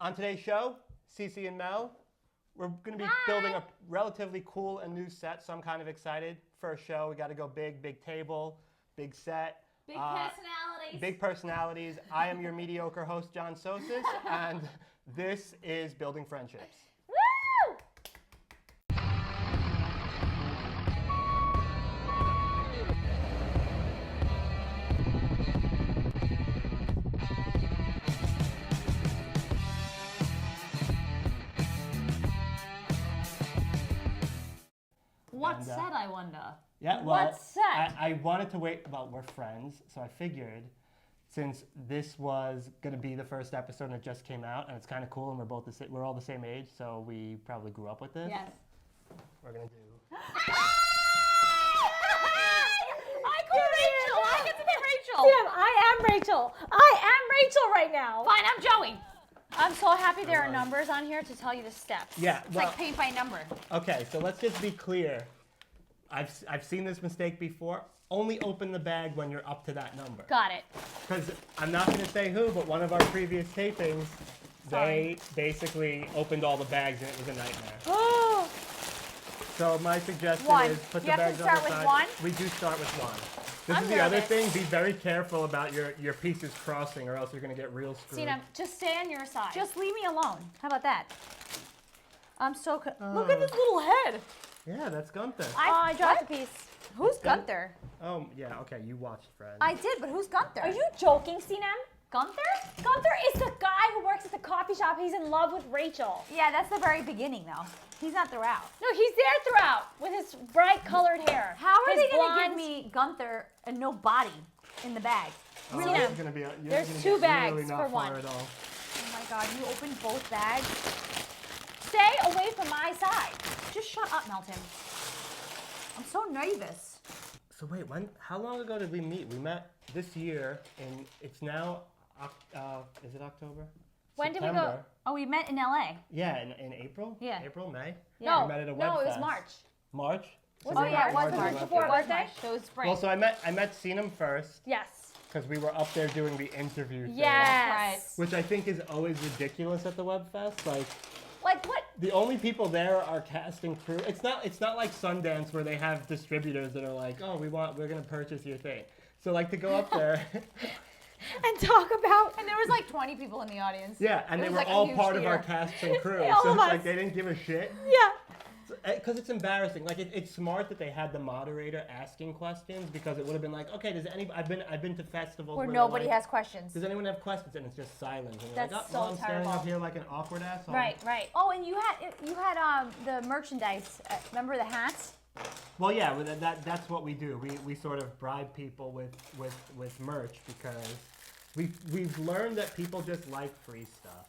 On today's show, Cece and Mel, we're going to be building a relatively cool and new set, so I'm kind of excited. First show, we got to go big table, big set. Big personalities. Big personalities. I am your mediocre host, John Sosis, and this is Building Friendships. Woo! What set, I wonder? Yeah, well, what set? I wanted to wait. Well, we're friends, so I figured since this was going to be the first episode and it just came out, and it's kind of cool, and we're all the same age, so we probably grew up with this. Yes. We're going to do... I call Rachel! I get to be Rachel! Sam, I am Rachel. I am Rachel right now. Fine, I'm Joey. I'm so happy there are numbers on here to tell you the steps. Yeah, It's well, like paint by number. Okay, so let's just be clear. I've seen this mistake before. Only open the bag when you're up to that number. Got it. Because I'm not going to say who, but one of our previous tapings, they basically opened all the bags and it was a nightmare. Oh. So my suggestion One. is put You the have bags to on start the with side. one? We do start with one. This I'm is the other nervous. thing. Be very careful about your pieces crossing, or else you're going to get real screwed. Sinem, just stay on your side. Just leave me alone. How about that? I'm so... Look at this little head. Yeah, that's Gunther. I dropped a piece. Who's Gunther? Oh, yeah, okay, you watched Friends. I did, but who's Gunther? Are you joking, Sinem? Gunther? Gunther is the guy who works at the coffee shop. He's in love with Rachel. Yeah, that's the very beginning, though. He's not throughout. No, he's there throughout with his bright colored hair. How are his they going to give blonde- me Gunther and no body in the bag? Oh, Really? this is gonna be There's gonna two get bags really not for far one. At all. Oh my God, you opened both bags? Stay away from my side. Just shut up, Melton. I'm so nervous. So wait, how long ago did we meet? We met this year, and it's now, is it October? When did we go? September. Oh, we met in LA. Yeah, in April? Yeah. April, May? No, We met at a no, web it was fest. March. March? So Was we it met March? at Was it web before fest. our birthday? So it was spring. Well, so I met Sinem first, Yes. because we were up there doing the interview thing. Yes. Which I think is always ridiculous at the web fest. Like what? The only people there are cast and crew. It's not like Sundance where they have distributors that are like, oh, we're gonna purchase your thing. So like to go up there, and talk about... And there was like 20 people in the audience. yeah, and It they was were like a all huge part of our theater. cast and crew. All So of it's us. like they didn't give a shit. Yeah. Because it's embarrassing. Like it's smart that they had the moderator asking questions, because it would have been like, okay, does anybody? I've been to festivals Where they're nobody like, has questions. Does anyone have questions? And it's just silence. And you're That's like, oh, so well, I'm standing terrible. up here like an awkward asshole. Right. Oh, and you had the merchandise. Remember the hats? Well, yeah, well, that's what we do. We sort of bribe people with merch, because we've learned that people just like free stuff.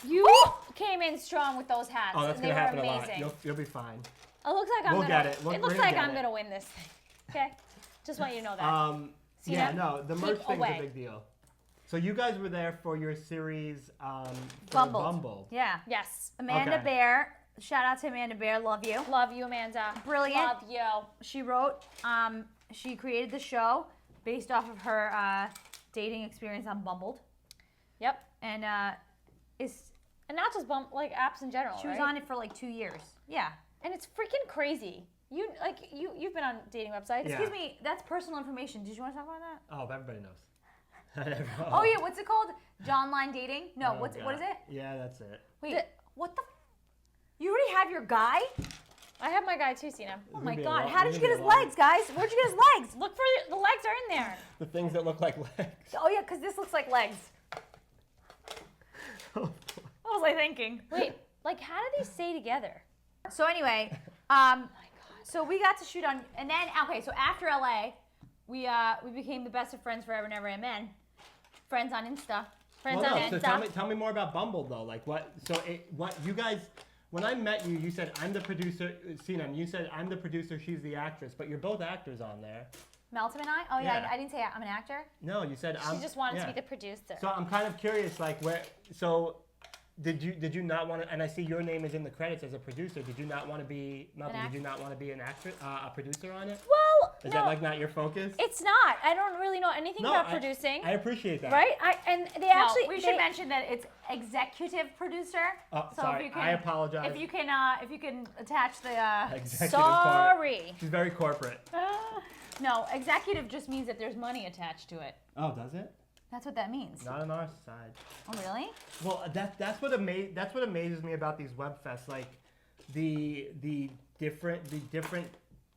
You came in strong with those hats. Oh, that's and they gonna happen were a lot. amazing. You'll be fine. It looks like I'm We'll gonna. get it. We're It looks gonna like get I'm it. gonna win this thing. Okay. Just want you to know that. See Yeah, that? no, the Keep merch thing's away. a big deal. So you guys were there for your series for Bumbled. Bumbled. Yeah. Yes. Amanda Okay. Bear. Shout out to Amanda Bear. Love you. Love you, Amanda. Brilliant. Love you. She wrote. She created the show based off of her dating experience on Bumbled, Yep. and And not just bump like apps in general. she was right? on it for like 2 years. Yeah. And it's freaking crazy. You've been on dating websites. Yeah. Excuse me. That's personal information. Did you want to talk about that? Oh, everybody knows. Oh yeah. What's it called? Johnline dating? No. Oh, What is God. it? Yeah, that's it. Wait. What the? You already have your guy? I have my guy too, Sinem. Oh my God! How did you get his legs, guys? Where'd you get his legs? Look for the legs are in there. The things that look like legs. Oh yeah, because this looks like legs. What was I thinking? Wait, like how do these stay together? So anyway, so we got to shoot on, and then okay, so after LA, we became the best of friends forever and ever, amen. Friends on Insta. Friends Well, on no, so Insta. tell me more about Bumbled though. Like what you guys, when I met you, you said I'm the producer. Sinem, you said I'm the producer, she's the actress, but you're both actors on there. Meltem and I? Oh yeah, Yeah. I didn't say I'm an actor. No, you said She I'm. just wanted yeah. to be the producer. So I'm kind of curious, like so Did you not want to? And I see your name is in the credits as a producer. Did you not want to be? Melton, did you not want to be an actress, a producer on it? Well, Is no, that like not your focus? it's not. I don't really know anything about producing. I appreciate that. Right? And they No, actually. we should mention that it's executive producer. Oh, So sorry. if you can, I apologize. If you can attach the. Executive part. Sorry. She's very corporate. No, executive just means that there's money attached to it. Oh, does it? That's what that means. Not on our side. Oh, really? Well, that's what amazes me about these web fests, like the different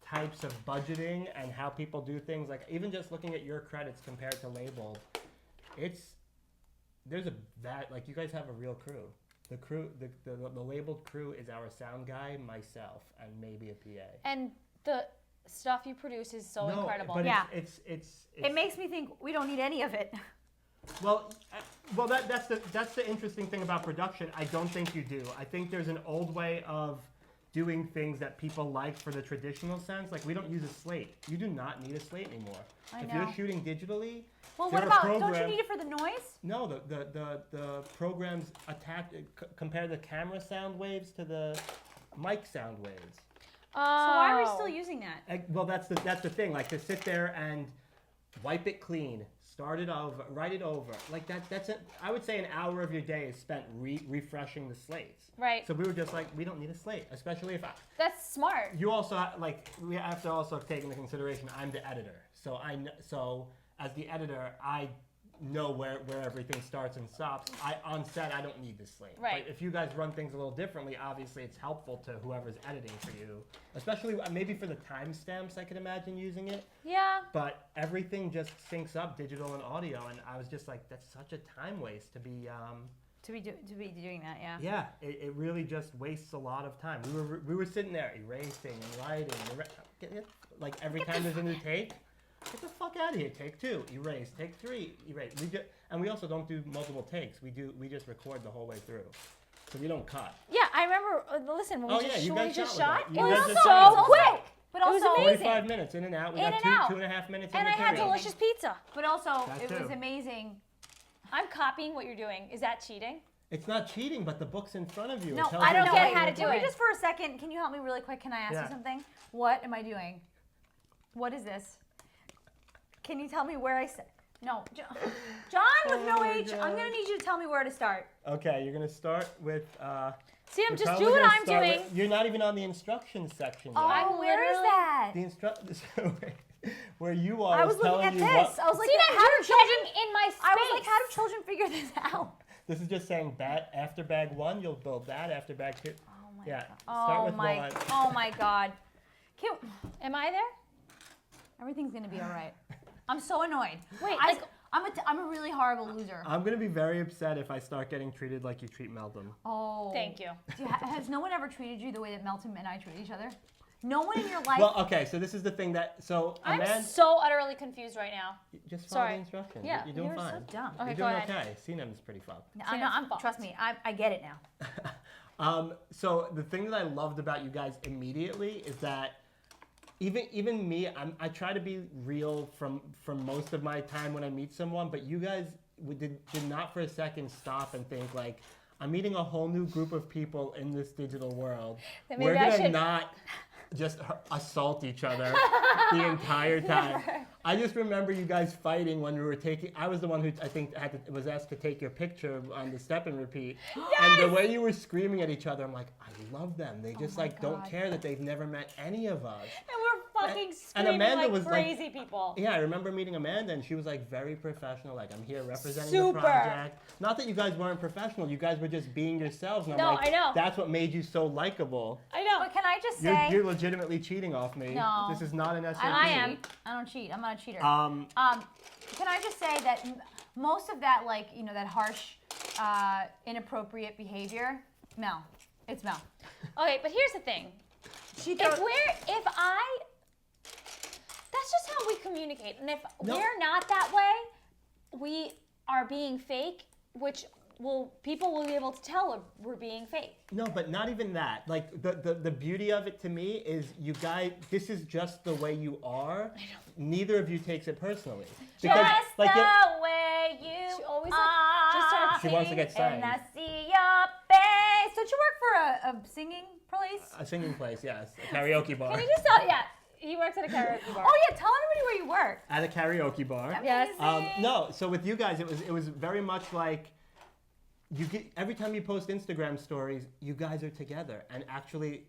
types of budgeting and how people do things. Like even just looking at your credits compared to labeled, like you guys have a real crew. The crew, the labeled crew is our sound guy, myself, and maybe a PA. And the stuff you produce is so incredible. But Yeah. it's It makes me think we don't need any of it. Well, that's the interesting thing about production. I don't think you do. I think there's an old way of doing things that people like for the traditional sense. Like we don't use a slate. You do not need a slate anymore. If you're shooting digitally, Well, if what you're a about? program, Don't you need it for the noise? No, the programs compare the camera sound waves to the mic sound waves. So why are we Oh. still using that? Well, that's the thing. Like to sit there and wipe it clean, start it over, write it over. Like that's it. I would say an hour of your day is spent refreshing the slates. Right. So we were just like, we don't need a slate, especially if That's smart. you also we have to also take into consideration I'm the editor. So as the editor, I know where everything starts and stops. On set, I don't need this slate. Right. But if you guys run things a little differently, obviously it's helpful to whoever's editing for you, especially maybe for the timestamps. I could imagine using it. Yeah. But everything just syncs up, digital and audio, and I was just like, that's such a time waste to be. To be doing that, yeah. Yeah, it really just wastes a lot of time. We were sitting there erasing and writing, like every time there's a new take. Get the fuck out of here! Take 2, erase. Take 3, erase. And we also don't do multiple takes. We just record the whole way through, so we don't cut. Yeah, I remember. Listen, when we you guys just shot shot, with it that. You was guys just so shot with quick. But It was also, amazing. 45 minutes in and out. We In got and out. 2.5 minutes in And I had material. delicious pizza. but also, That it was too. amazing. I'm copying what you're doing. Is that cheating? It's not cheating, but the book's in front of you. It No, tells I you don't get exactly how to what do Can we it. just for a second? Can you help me really quick? Can I ask Yeah. you something? What am I doing? What is this? Can you tell me where I said? No, John with no my H. I'm God. gonna need you to tell me where to start. Okay, you're gonna start with. See, I'm you're just probably doing what gonna I'm start doing. with- you're not even on the instructions section yet. I'm where is literally- that? The where you are I is was looking telling at you this. what. I was like, See, how you're do children? getting in my space. I was like, how do children figure this out? This is just saying after bag 1, you'll build that. After bag 2. Oh my Yeah. god. Start Oh with my. 1. Oh my god. Am I there? Everything's gonna be all right. I'm so annoyed. Wait, I'm a really horrible loser. I'm gonna be very upset if I start getting treated like you treat Meltem. Oh. Thank you. Has no one ever treated you the way that Meltem and I treat each other? No one in your life. Well, okay, so this is the thing that I'm Amanda, so utterly confused right now. just follow sorry. the instructions. Yeah, you're doing you're fine. so dumb. Okay, You're go doing ahead. okay. Sinem's pretty fun. I'm trust me, I get it now. So the thing that I loved about you guys immediately is that even me, I try to be real from most of my time when I meet someone, but you guys did not for a second stop and think like, I'm meeting a whole new group of people in this digital world. Then maybe We're I gonna should- not just assault each other the entire time. I just remember you guys fighting when we were taking. I was the one who I think was asked to take your picture on the step and repeat. And the way you were screaming at each other, I'm like, I love them. They just don't God. care that they've never met any of us. And we're fucking And screaming Amanda like was like- crazy people. Yeah, I remember meeting Amanda, and she was like very professional. Like, I'm here representing Super. the project. Not that you guys weren't professional. You guys were just being yourselves. And I'm No, like, I know. that's what made you so likable. I know. But can I just say? You're legitimately cheating off me. No. This is not an SAT. I am. cheat. I don't cheat. I'm not a cheater. Um, Can I just say that most of that, like, that harsh, inappropriate behavior, Mel. It's Mel. Okay, but here's the thing. That's just how we communicate. And if No. we're not that way, we are being fake, which people will be able to tell we're being fake. No, but not even that. Like the beauty of it to me is you guys. This is just the way you are. Neither of you takes it personally. Just like, the way you She always are. start She wants to get singing, and sang. I see your face. Don't you work for a singing place? A singing place, yes. A karaoke bar. Can you just tell? Yeah, he works at a karaoke bar. Oh yeah, tell everybody where you work. At a karaoke bar. Yes. No, so with you guys, it was very much like you get every time you post Instagram stories, you guys are together, and actually,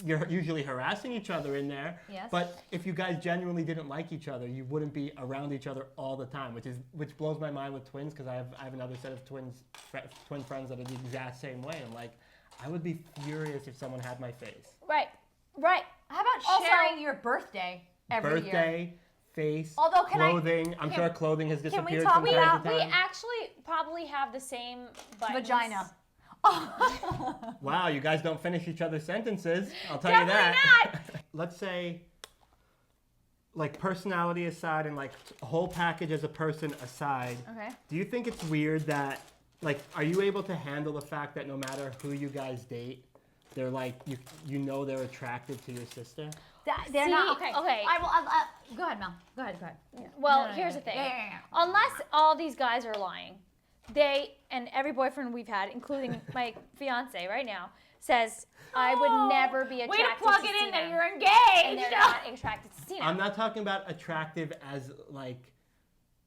you're usually harassing each other in there. Yes. But if you guys genuinely didn't like each other, you wouldn't be around each other all the time, which blows my mind with twins because I have another set of twin friends that are the exact same way. I'm like, I would be furious if someone had my face. Right. How about Also- sharing your birthday every year? Birthday, face, Although, can I- clothing. I'm sure clothing has we disappeared talk from time about- to We time. actually probably have the same buttons. Vagina. Wow, you guys don't finish each other's sentences. I'll tell you Definitely that. Let's say, like, personality aside and like a whole package as a person aside, Okay. do you think it's weird that, like, are you able to handle the fact that no matter who you guys date, they're like, you know they're attracted to your sister? They're See, not okay. okay. Go ahead, Mel. Go ahead. Well, No, here's no. the thing. Yeah. Unless all these guys are lying, they and every boyfriend we've had, including my fiance right now, says I would never be attracted Way to plug to it in that Sinem, you're and engaged. they're not attracted to Sinem. I'm not talking about attractive as like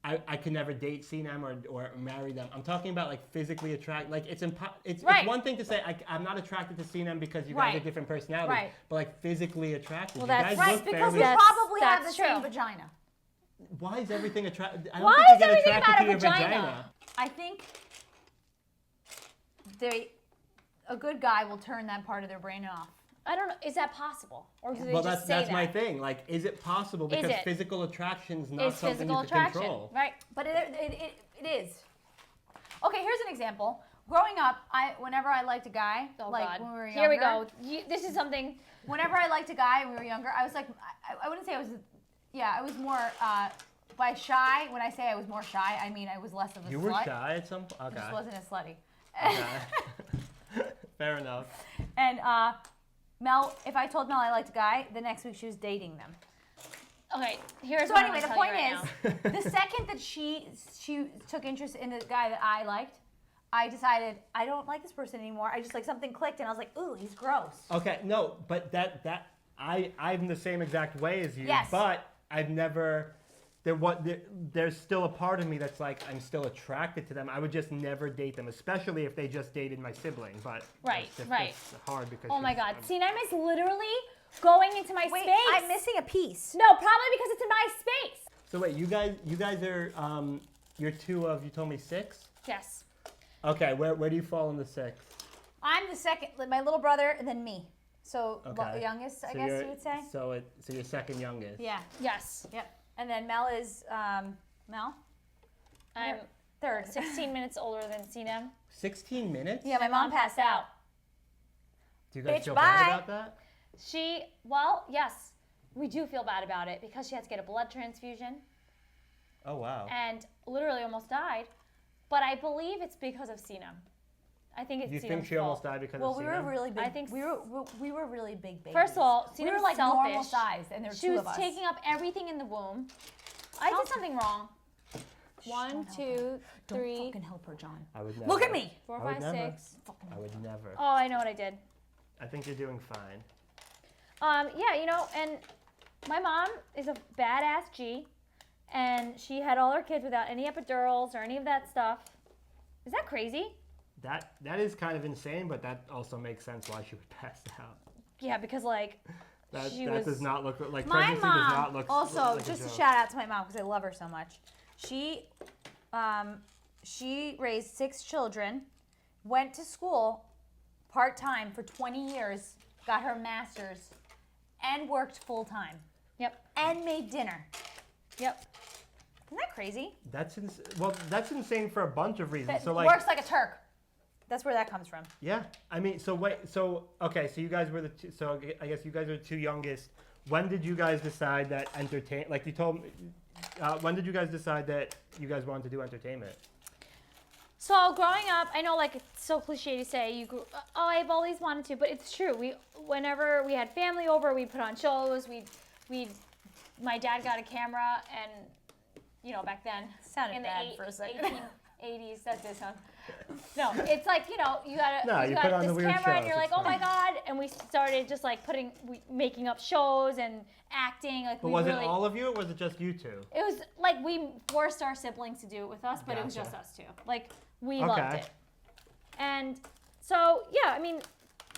I could never date Sinem or marry them. I'm talking about like physically attract. Like it's Right. it's one thing to say I'm not attracted to Sinem because you guys Right. have different personalities, Right. but like physically attracted. Well, you that's- guys Right, look Because fairly. we That's- probably have the that's same true. vagina. Why is everything attracted? I Why don't think is you get everything attracted about to a your vagina? I think a good guy will turn that part of their brain off. I don't know. Is that possible, or do they Well, just that's say my that? thing. Like, is it possible? Is Because it? physical attraction's not Is something physical you can attraction, control. right? But it is. Okay, here's an example. Growing up, whenever I liked a guy, Oh like God. when we were younger. Here we go. This is something. Whenever I liked a guy and we were younger, I was like, I wouldn't say I was, I was more, by shy, when I say I was more shy, I mean I was less of a You slut. were shy at some point? I Okay. just wasn't as slutty. Okay. Fair enough. And Mel, if I told Mel I liked a guy, the next week she was dating them. Okay. Here's So what anyway, I'm the gonna point tell you right now. is, the second that she took interest in the guy that I liked, I decided I don't like this person anymore. I just like something clicked and I was like, ooh, he's gross. Okay, no, but I'm the same exact way as you. Yes. But I've never. There's still a part of me that's like I'm still attracted to them. I would just never date them, especially if they just dated my sibling. But Right, that's right. It's hard because. Oh my she's- God. Sinem is literally going into my Wait, space. I'm missing a piece. No, probably because it's in my space. So wait, you guys are you're two of you told me 6. Yes. Okay, where do you fall in the 6? I'm the second, my little brother, and then me. So Okay. youngest, I So guess you're- you would say. So you're second youngest. Yeah. Yes. Yep. And then Mel is Mel. I'm Third. 16 minutes older than Sinem. 16 minutes? Yeah, my mom passed out. Do you guys Bitch, feel bye. bad about that? Yes, we do feel bad about it because she had to get a blood transfusion Oh wow. and literally almost died. But I believe it's because of Sinem. I think it's You Sinem's think she fault. almost died because Well, of we were Sinem? really big. I think we were really big babies. First of all, we Sinem's were like selfish. normal size, and there were She two was of us. taking up everything in the womb. I did something wrong. 1, 2, Don't 3, fucking help her, John. I would never. Look at me. 4, I would 5, never. 6. I would never. Oh, I know what I did. I think you're doing fine. Yeah, and my mom is a badass G, and she had all her kids without any epidurals or any of that stuff. Is that crazy? That is kind of insane, but that also makes sense why she would pass out. Yeah, because like That she that was. does not look like My pregnancy does not mom look also like a just a joke. shout out to my mom because I love her so much. She raised 6 children, went to school part time for 20 years, got her master's, and worked full time, Yep. and made dinner. Yep. Isn't that crazy? That's that's insane for a bunch of reasons. That So like works like a Turk. That's where that comes from. yeah, I mean okay, so you guys were the two, so I guess you guys are the 2 youngest. When did you guys decide that like you told me when did you guys decide that you guys wanted to do entertainment? So growing up, I know like it's so cliche to say you grew. Oh, I've always wanted to, but it's true. Whenever we had family over, we put on shows. My dad got a camera, and back then Sounded in the bad for a second. 80s. That's it, son. No, it's like, you know, you got you put on this the weird camera and shows, you're like, it's oh my fine. God. And we started just like making up shows and acting. Like But we was really, it all of you, or was it just you two? It was like we forced our siblings to do it with us, but it was Gotcha. just us two. Like we loved Okay. it. And so, yeah, I mean,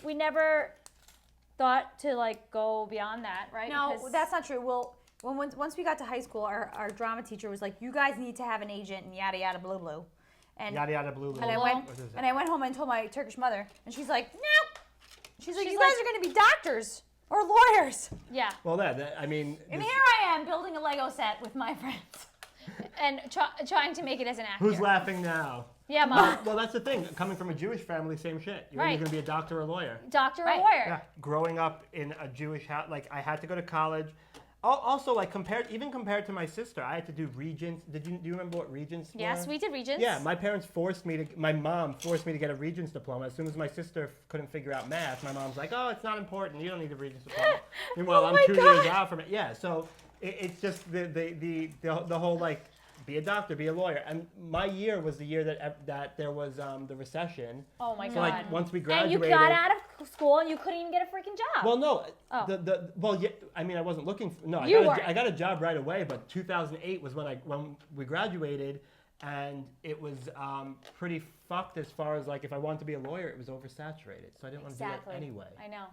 we never thought to like go beyond that, right? No, Because- that's not true. Well, once we got to high school, our drama teacher was like, "You guys need to have an agent," and yada yada blue blue. And Yada yada blue blue. and I What went is it? and I went home and told my Turkish mother, and she's like, "No." She's like, She's "You guys like- are going to be doctors or lawyers." yeah. Well, I mean. And this- here I am building a Lego set with my friends. And trying to make it as an actor. Who's laughing now? Yeah, Mom. Well, that's the thing. Coming from a Jewish family, same shit. You're Right. either going to be a doctor or a lawyer. Doctor Right. or lawyer. Yeah. Growing up in a Jewish house, like I had to go to college. Also, like compared to my sister, I had to do regents. Do you remember what regents were? Yes, we did Regents. Yeah, my mom forced me to get a regents diploma. As soon as my sister couldn't figure out math, my mom's like, "Oh, it's not important. You don't need a regents diploma." Meanwhile, Oh I'm my 2 God. years out from it. Yeah, so it's just the whole like be a doctor, be a lawyer. And my year was the year that there was the recession. Oh my So God. like once we and graduated. you got out of school and you couldn't even get a freaking job. Well, no. Oh. Well, yeah. I mean, I wasn't looking. No, You I weren't. got a job right away. But 2008 was when we graduated, and it was pretty fucked as far as like if I wanted to be a lawyer, it was oversaturated. So I didn't want to do Exactly. it anyway. I know.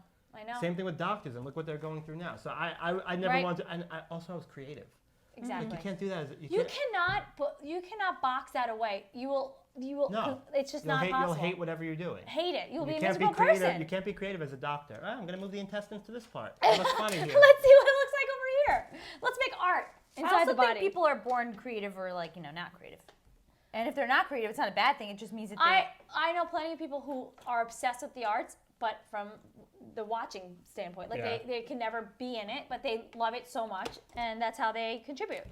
Same thing with doctors, and look what they're going through now. So I never Right. wanted to. And I was creative. Exactly. Like you can't do that. You cannot box that away. You will. No. It's just You'll not hate, possible. You'll hate whatever you're doing. Hate it. You'll be You a can't be miserable creative. person. You can't be creative as a doctor. Oh, I'm gonna move the intestines to this part. It looks funny here. Let's see what it looks like over here. Let's make art I inside also the body. think people are born creative or like, not creative. And if they're not creative, it's not a bad thing. It just means that I know plenty of people who are obsessed with the arts, but from the watching standpoint, like Yeah. they can never be in it, but they love it so much, and that's how they contribute,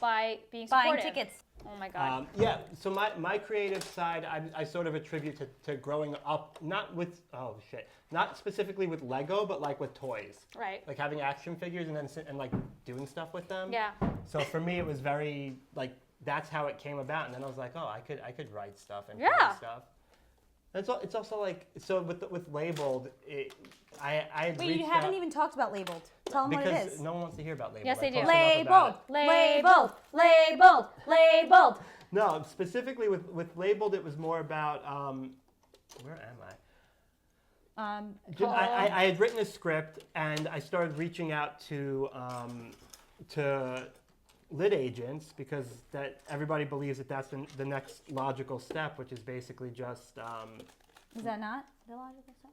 by being buying supportive. tickets. Oh my God. Yeah, so my creative side, I sort of attribute to growing up, not specifically with Lego, but like with toys. Right. Like having action figures and then like doing stuff with them. Yeah. So for me, it was very like that's how it came about, and then I was like, oh, I could write stuff and Yeah. create stuff. And it's also like so with labeled, I had Wait, reached you haven't out- even talked about labeled. Tell them what it because is. no one wants to hear about labeled. Yes, they I do. talked enough about Labeled. it. Labeled. Labeled. No, specifically with labeled, it was more about where am I? I had written a script and I started reaching out to lit agents because that everybody believes that that's the next logical step, which is basically just Is that not the logical stuff?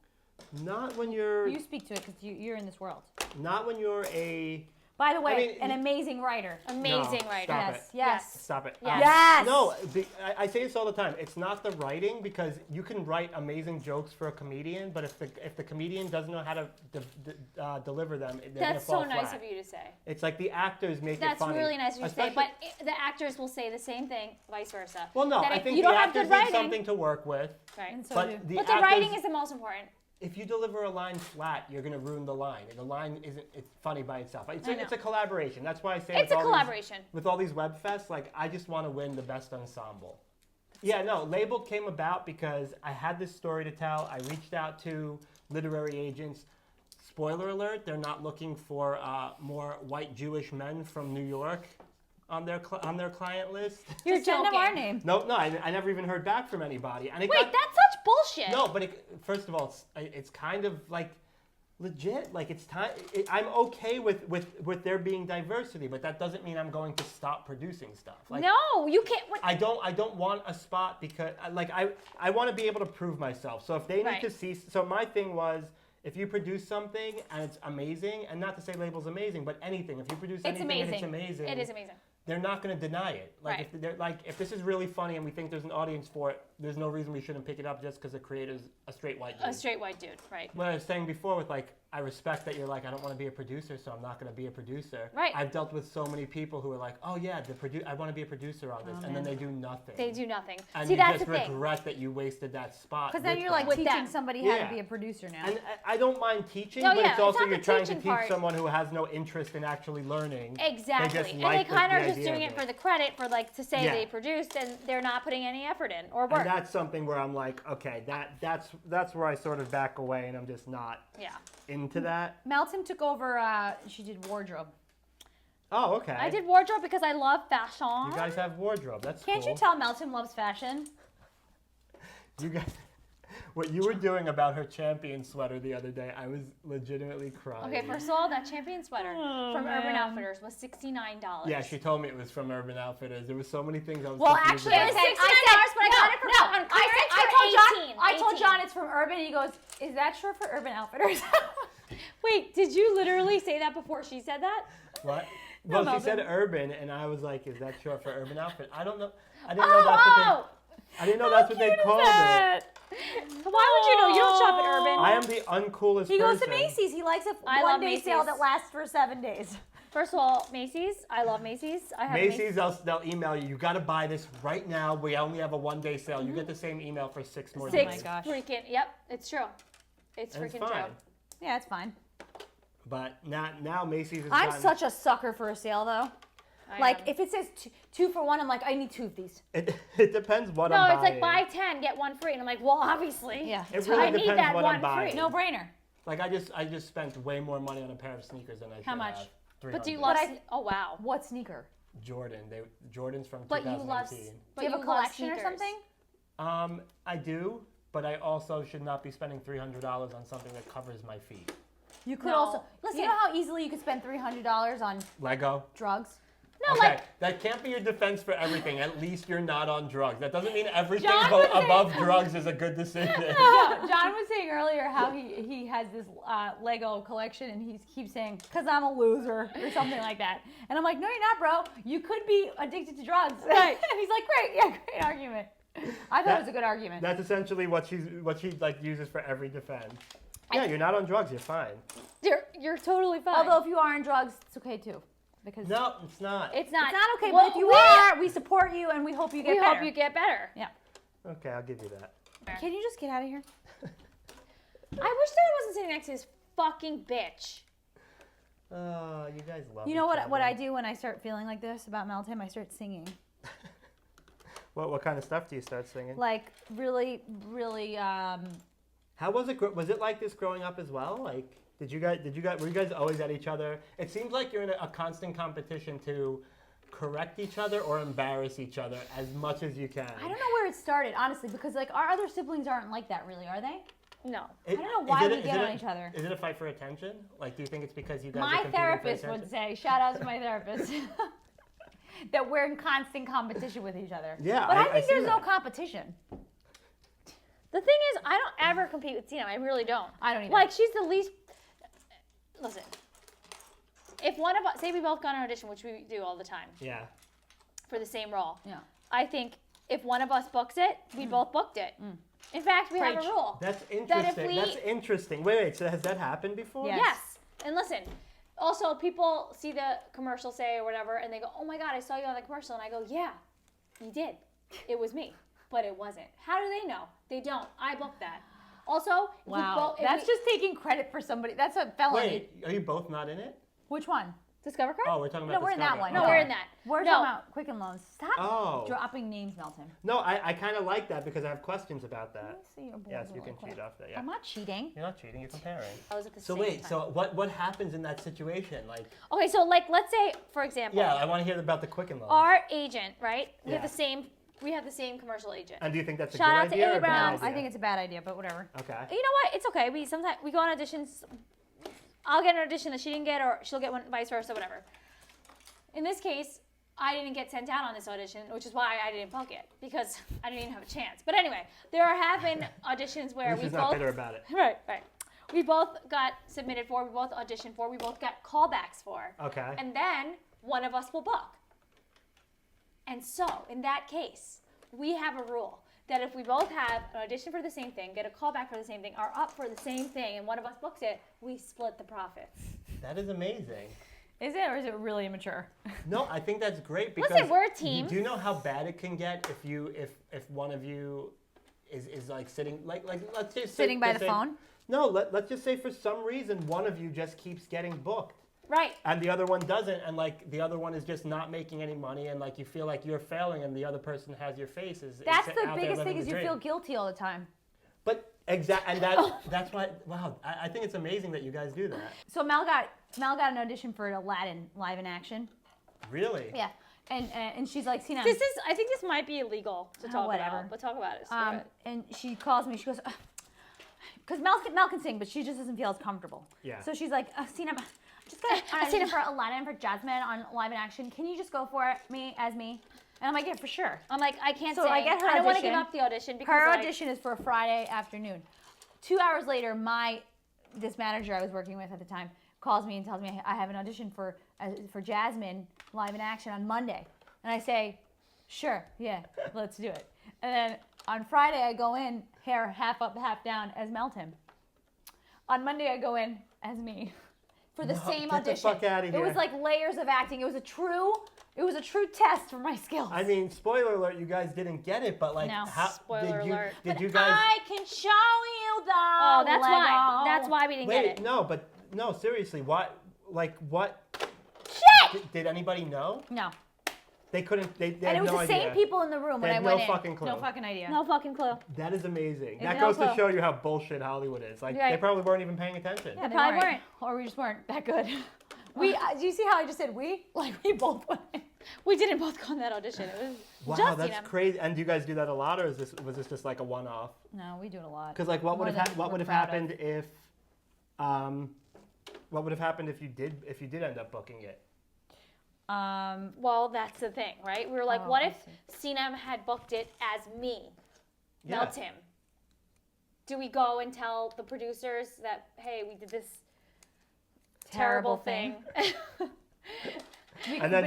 not when you're You speak to it because you're in this world. not when you're a By the way, mean, an amazing writer. Amazing No, writer. stop Yes, it. yes. Stop it. Yes. Yes. No, I say this all the time. It's not the writing because you can write amazing jokes for a comedian, but if the comedian doesn't know how to deliver them, they're That's gonna fall so nice flat. of you to say. It's like the actors make That's it funny. really nice of you to say. Especially- But the actors will say the same thing, vice versa. well, no, that I if think you the don't have actors good need writing, something to work with, right. And so but do. the But the actors, writing is the most important. if you deliver a line flat, you're gonna ruin the line. The line isn't it's funny by itself. It's I know. it's a collaboration. That's why I say It's with a all collaboration. with all these web fests, like I just want to win the best ensemble. Yeah, no, Labeled came about because I had this story to tell. I reached out to literary agents. Spoiler alert, they're not looking for more white Jewish men from New York on their client list. You're Just sending them our joking. name. No, I never even heard back from anybody. And it Wait, got, that's such bullshit. no, but first of all, it's kind of like legit. Like it's time. I'm okay with there being diversity, but that doesn't mean I'm going to stop producing stuff. Like, No, you can't. What? I don't want a spot because I want to be able to prove myself. So if they need Right. to see, so my thing was if you produce something and it's amazing, and not to say Label's amazing, but anything. If you produce It's anything and it's amazing. amazing, It is amazing. they're not going to deny it. Like Right. if they're like if this is really funny and we think there's an audience for it, there's no reason we shouldn't pick it up just because the creator's a straight white dude. A straight white dude, right? What I was saying before with like, I respect that you're like, I don't want to be a producer, so I'm not going to be a producer. Right. I've dealt with so many people who are like, oh yeah, I want to be a producer on this, and then they do nothing. They do nothing. And See, you that's just the thing. regret that you wasted that spot. Because then with you're like them. teaching them. somebody how Yeah. to be a producer now. And I don't mind teaching, No, but yeah, it's it's also not the you're trying to teaching teach part. someone who has no interest in actually learning. Exactly. They just And like they kind of the are just idea doing of it for the credit, for like to say Yeah. they produced, and they're not putting any effort in or And work. that's something where I'm like, okay, that's where I sort of back away, and I'm just not Yeah. into that. Meltem took over. She did wardrobe. Oh, okay. I did wardrobe because I love fashion. You guys have wardrobe. That's Can't cool. you tell Meltem loves fashion? You guys, what you were doing about her champion sweater the other day, I was legitimately crying. Okay, first of all, that champion sweater from Urban Outfitters was $69. Yeah, she told me it was from Urban Outfitters. There was so many things I was Well, confused actually, I about. said, $69, but I got it for on clearance for I told 18. John it's from Urban. And he goes, "Is that short for Urban Outfitters?" Wait, did you literally say that before she said that? What? No, Well, she said Melvin. urban, and I was like, is that short for Urban Outfit? I don't know. I didn't know that's what Oh! I didn't know that's what they called it. Why would you know? You don't shop at Urban. I am the uncoolest He goes to person. Macy's. He likes a I love one-day sale Macy's. that lasts for 7 days. First of all, Macy's. I love Macy's. I have Macy's, they'll email you. You got to buy this right now. We only have a one-day sale. You get the same email for 6 more Six days. gosh. freaking. Yep, it's true. It's And it's freaking fine. true. Yeah, it's fine. But now Macy's is. I'm such a sucker for a sale, though. I Like, am. if it says two for one, I'm like, I need 2 of these. It depends what No, I'm it's buying. like buy 10, get 1 free. And I'm like, well, obviously. Yeah. It really I need depends that what one I'm buying. free. No brainer. Like I just spent way more money on a pair of sneakers than I should How much? have. But do you 300. love? But oh wow. What sneaker? Jordans from But you 2018. love. But Do you have a love collection or sneakers. something? I do, but I also should not be spending $300 on something that covers my feet. You could No. also listen. Yeah. You know how easily you could spend $300 on Lego. drugs? No, Okay, like that can't be your defense for everything. At least you're not on drugs. That doesn't mean everything John was saying- above drugs is a good decision. John was saying earlier how he has this Lego collection and he keeps saying, "Cause I'm a loser" or something like that. And I'm like, "No, you're not, bro. You could be addicted to drugs." Right. And he's like, "Great, yeah, great argument." I thought it was a good argument. That's essentially what she like uses for every defense. Yeah, you're not on drugs. You're fine. you're totally fine. Although if you are on drugs, it's okay too, because No, it's not. it's not. it's not okay. Well, But if you we- are, we support you and we hope you get we better. hope you get better. Yeah. Okay, I'll give you that. Can you just get out of here? I wish that I wasn't sitting next to this fucking bitch. Oh, you guys love. You know each what I other. do when I start feeling like this about Meltem? I start singing. What kind of stuff do you start singing? Like really, really. How was it? Was it like this growing up as well? Like, were you guys always at each other? It seems like you're in a constant competition to correct each other or embarrass each other as much as you can. I don't know where it started, honestly, because like our other siblings aren't like that, really, are they? No. I don't know why we get on each other. Is it a fight for attention? Like, do you think it's because you guys are My competing for therapist attention? would say, shout out to my therapist, that we're in constant competition with each other. Yeah, But I I think see there's no that. competition. The thing is, I don't ever compete with Tina. I really don't. I don't either. Like, she's the least. Listen. If one of us, say we both got an audition, which we do all the time, Yeah. for the same role, Yeah. I think if one of us books it, we both booked it. In fact, we have Preach. a rule. That's That if interesting. we- That's interesting. Wait. So has that happened before? Yeah. Yes. And listen, also people see the commercial say or whatever, and they go, "Oh my God, I saw you on the commercial," and I go, "Yeah, you did. It was me, but it wasn't." How do they know? They don't. I booked that. Also, if we Wow. if That's we- just taking credit for somebody. That's a felony. Wait, are you both not in it? Which one? Discover Card. Oh, we're talking No, about we're in that Discovery. one. No, Okay. we're in that. We're No. talking about Quicken Loans. Stop Oh. dropping names, Melton. No, I kind of like that because I have questions about Let that. me see your board Yes, you really can quick. cheat off that. Yeah. I'm not cheating. You're not cheating. You're comparing. I was at the So same wait. time. So what happens in that situation? Like, Okay, so like let's say, for example, yeah, I want to hear about the Quicken Loan. our agent, right? We have Yeah. the same. We have the same commercial agent. And do you think that's a Shout good out to idea or a Abrams. bad No, idea? I think it's a bad idea, but whatever. Okay. You know what? It's okay. We sometimes we go on auditions. I'll get an audition that she didn't get, or she'll get one, vice versa, whatever. In this case, I didn't get sent out on this audition, which is why I didn't book it, because I didn't even have a chance. But anyway, there have been auditions where She's we not both bitter about it. right. We both got submitted for, we both auditioned for, we both got callbacks for. Okay. And then one of us will book. And so, in that case, we have a rule that if we both have an audition for the same thing, get a call back for the same thing, are up for the same thing, and one of us books it, we split the profits. That is amazing. Is it, or is it really immature? No, I think that's great because Listen, we're a team. Do you know how bad it can get if one of you is like sitting like let's just Sitting by the say, phone? No, let's just say for some reason one of you just keeps getting booked. Right. And the other one doesn't, and like the other one is just not making any money, and like you feel like you're failing, and the other person has your face. That's is the out there biggest living thing is the you dream. feel guilty all the time. But and that's why. Wow, I think it's amazing that you guys do that. So Mel got an audition for Aladdin live in action. Really? Yeah, and she's like, Sinem. I think this might be illegal to talk whatever. about, but talk about it. Screw it. And she calls me. She goes, because Mel can sing, but she just doesn't feel as comfortable. Yeah. So she's like, Sinem, just got an audition for Aladdin for Jasmine on live in action. Can you just go for it, me? And I'm like, yeah, for sure. I'm like, I can't So sing. I get her I don't want to give audition. up the audition because Her like, audition is for a Friday afternoon. 2 hours later, this manager I was working with at the time calls me and tells me I have an audition for Jasmine live in action on Monday. And I say, sure, yeah, let's do it. And then on Friday, I go in, hair half up, half down, as Meltem. On Monday, I go in as me for the same get the audition. fuck outta It here. was like layers of acting. It was a true test for my skills. I mean, spoiler alert, you guys didn't get it, but like, No. how Spoiler alert. did you guys? I can show you the Oh, that's Lego. why. That's why we didn't get Wait, it. no, seriously, what? Like, what? Shit! Did anybody know? No. They couldn't. They And had it was no the idea. same people in the room when They I had went no in. fucking clue. No fucking idea. No fucking clue. That is amazing. It's That no goes to clue. show you how bullshit Hollywood is. Like, Right. they probably weren't even paying attention. Yeah, they probably weren't. Or we just weren't that good. Do you see how I just said we? Like we both went in. We didn't both go on that audition. It was Wow, just that's Sinem. crazy. And do you guys do that a lot, or was this just like a one-off? No, we do it a lot. Because like, what would More have than what we're would have proud of. happened if you did end up booking it? Well, that's the thing, right? We were like, Oh, what I if Sinem had booked it as me? Yeah. Meltem. Do we go and tell the producers that, hey, we did this terrible thing? And then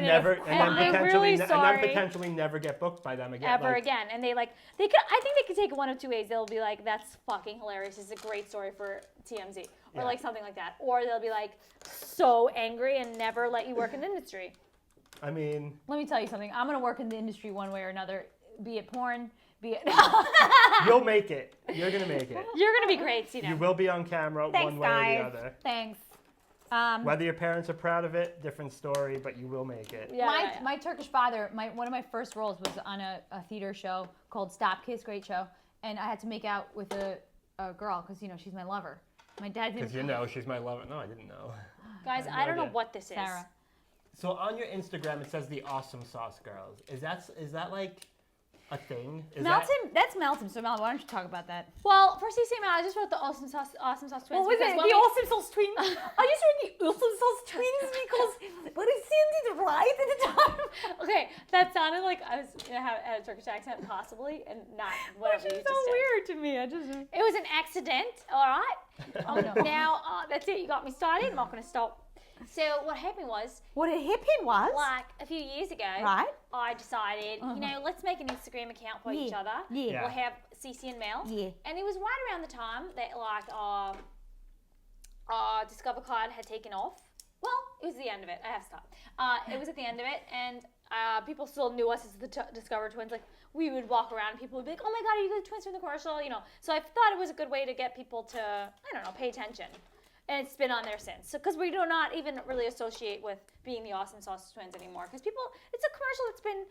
potentially never get booked by them again. Ever like, again. And I think they could take it one of two ways. They'll be like, that's fucking hilarious. It's a great story for TMZ. Or Yeah. like something like that. Or they'll be like so angry and never let you work in the industry. I mean, Let me tell you something. I'm gonna work in the industry one way or another. Be it porn, be it. you'll make it. You're gonna make it. You're going to be great, Sinem. You will be on camera Thanks, one way guys. or the other. Thanks. Whether your parents are proud of it, different story, but you will make it. Yeah, yeah. My Turkish father, one of my first roles was on a theater show called Stop Kiss, great show, and I had to make out with a girl because she's my lover. My dad didn't. Because she's my lover. No, I didn't know. Guys, no I don't know idea. what this is. Sarah. So on your Instagram, it says the Awesome Sauce Girls. Is that like a thing? Is that- That's Meltem. So Mel, why don't you talk about that? Well, first you say, I just wrote the Awesome Sauce Twins. What was because it? when The we- Awesome Sauce Twins? I just read the Awesome Sauce Twins because but it sounded right at the time. Okay, that sounded like I was gonna have a Turkish accent, possibly, and not whatever Which you is just so did. weird to me. I just. It was an accident, all right? Oh no. Now, that's it. You got me started. I'm not going to stop. So what happened was, What a hippie was. like a few years ago, Right. I decided, let's make an Instagram account for each other. Yeah. Yeah. We'll have CC and Mel. Yeah. And it was right around the time that Discover Card had taken off. Well, it was the end of it. I have to stop. It was at the end of it, and people still knew us as the Discover Twins. Like, we would walk around, and people would be like, "Oh my God, are you the twins from the commercial?" So I thought it was a good way to get people to, pay attention. And it's been on there since. So, because we do not even really associate with being the Awesome Sauce Twins anymore. Because it's a commercial that's been,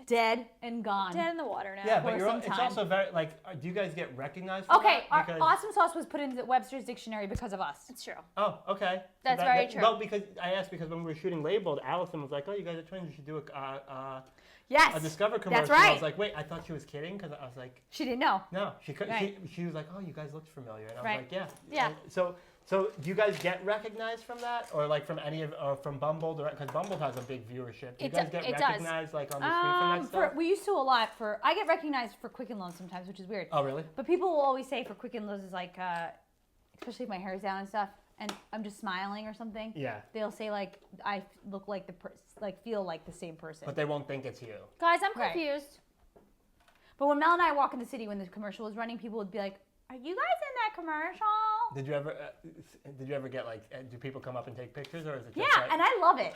Dead and gone. dead in the water now. Yeah, but for some it's time. also very like. Do you guys get recognized? For Okay, that? Because- Awesome Sauce was put into Webster's dictionary because of us. It's true. Oh, okay. So That's very true. Well, because I asked because when we were shooting Labeled, Allison was like, "Oh, you guys are twins. You should do a Yes. Discover commercial." That's right. I was like, "Wait, I thought she was kidding," because I was like, She didn't know. "No, she could." Right. She was like, "Oh, you guys looked familiar," and I was Right. like, "Yeah." Yeah. And so do you guys get recognized from that, or like from from Bumble? Because Bumble has a big viewership. Do you It guys do- get it does. recognized like on the street from that stuff? We used to a lot for. I get recognized for Quicken Loans sometimes, which is weird. Oh, really? But people will always say for Quicken Loans is like, especially if my hair's down and stuff, and I'm just smiling or something. Yeah. They'll say like I look like feel like the same person. But they won't think it's you. Guys, I'm Right. confused. But when Mel and I walk in the city when the commercial was running, people would be like, "Are you guys in that commercial?" Did you ever get like? Do people come up and take pictures, or is it just Yeah, like, and I love it.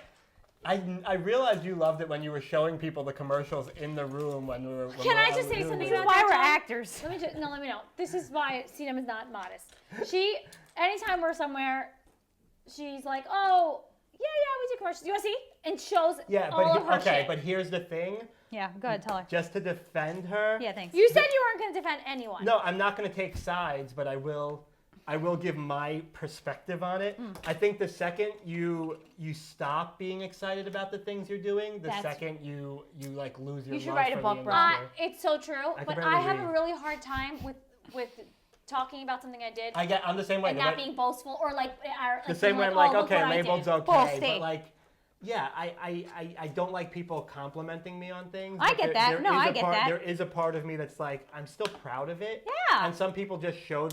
I realized you loved it when you were showing people the commercials in the room when we were. When Can we were I out just say doing something it. This is about why that, we're John? actors. Let me know. This is why Sinem is not modest. Anytime we're somewhere, she's like, oh, yeah, we do commercials. You want to see? And shows Yeah, all of her shit. but here's the thing. Yeah, go ahead, tell her. Just to defend her. Yeah, thanks. You said you weren't going to defend anyone. No, I'm not going to take sides, but I will give my perspective on it. I think the second you stop being excited about the things you're doing, the second you like lose your You should love write a for book, the bro. industry. It's so true, I can but barely I have read. a really hard time with talking about something I did I'm the same way. and not being boastful or like the same way. I'm oh, like, look okay, what I label's did. okay, Boasting. but like, yeah, I don't like people complimenting me on things. I but get that. No, I get that. There is a part of me that's like, I'm still proud of it. Yeah. And some people just show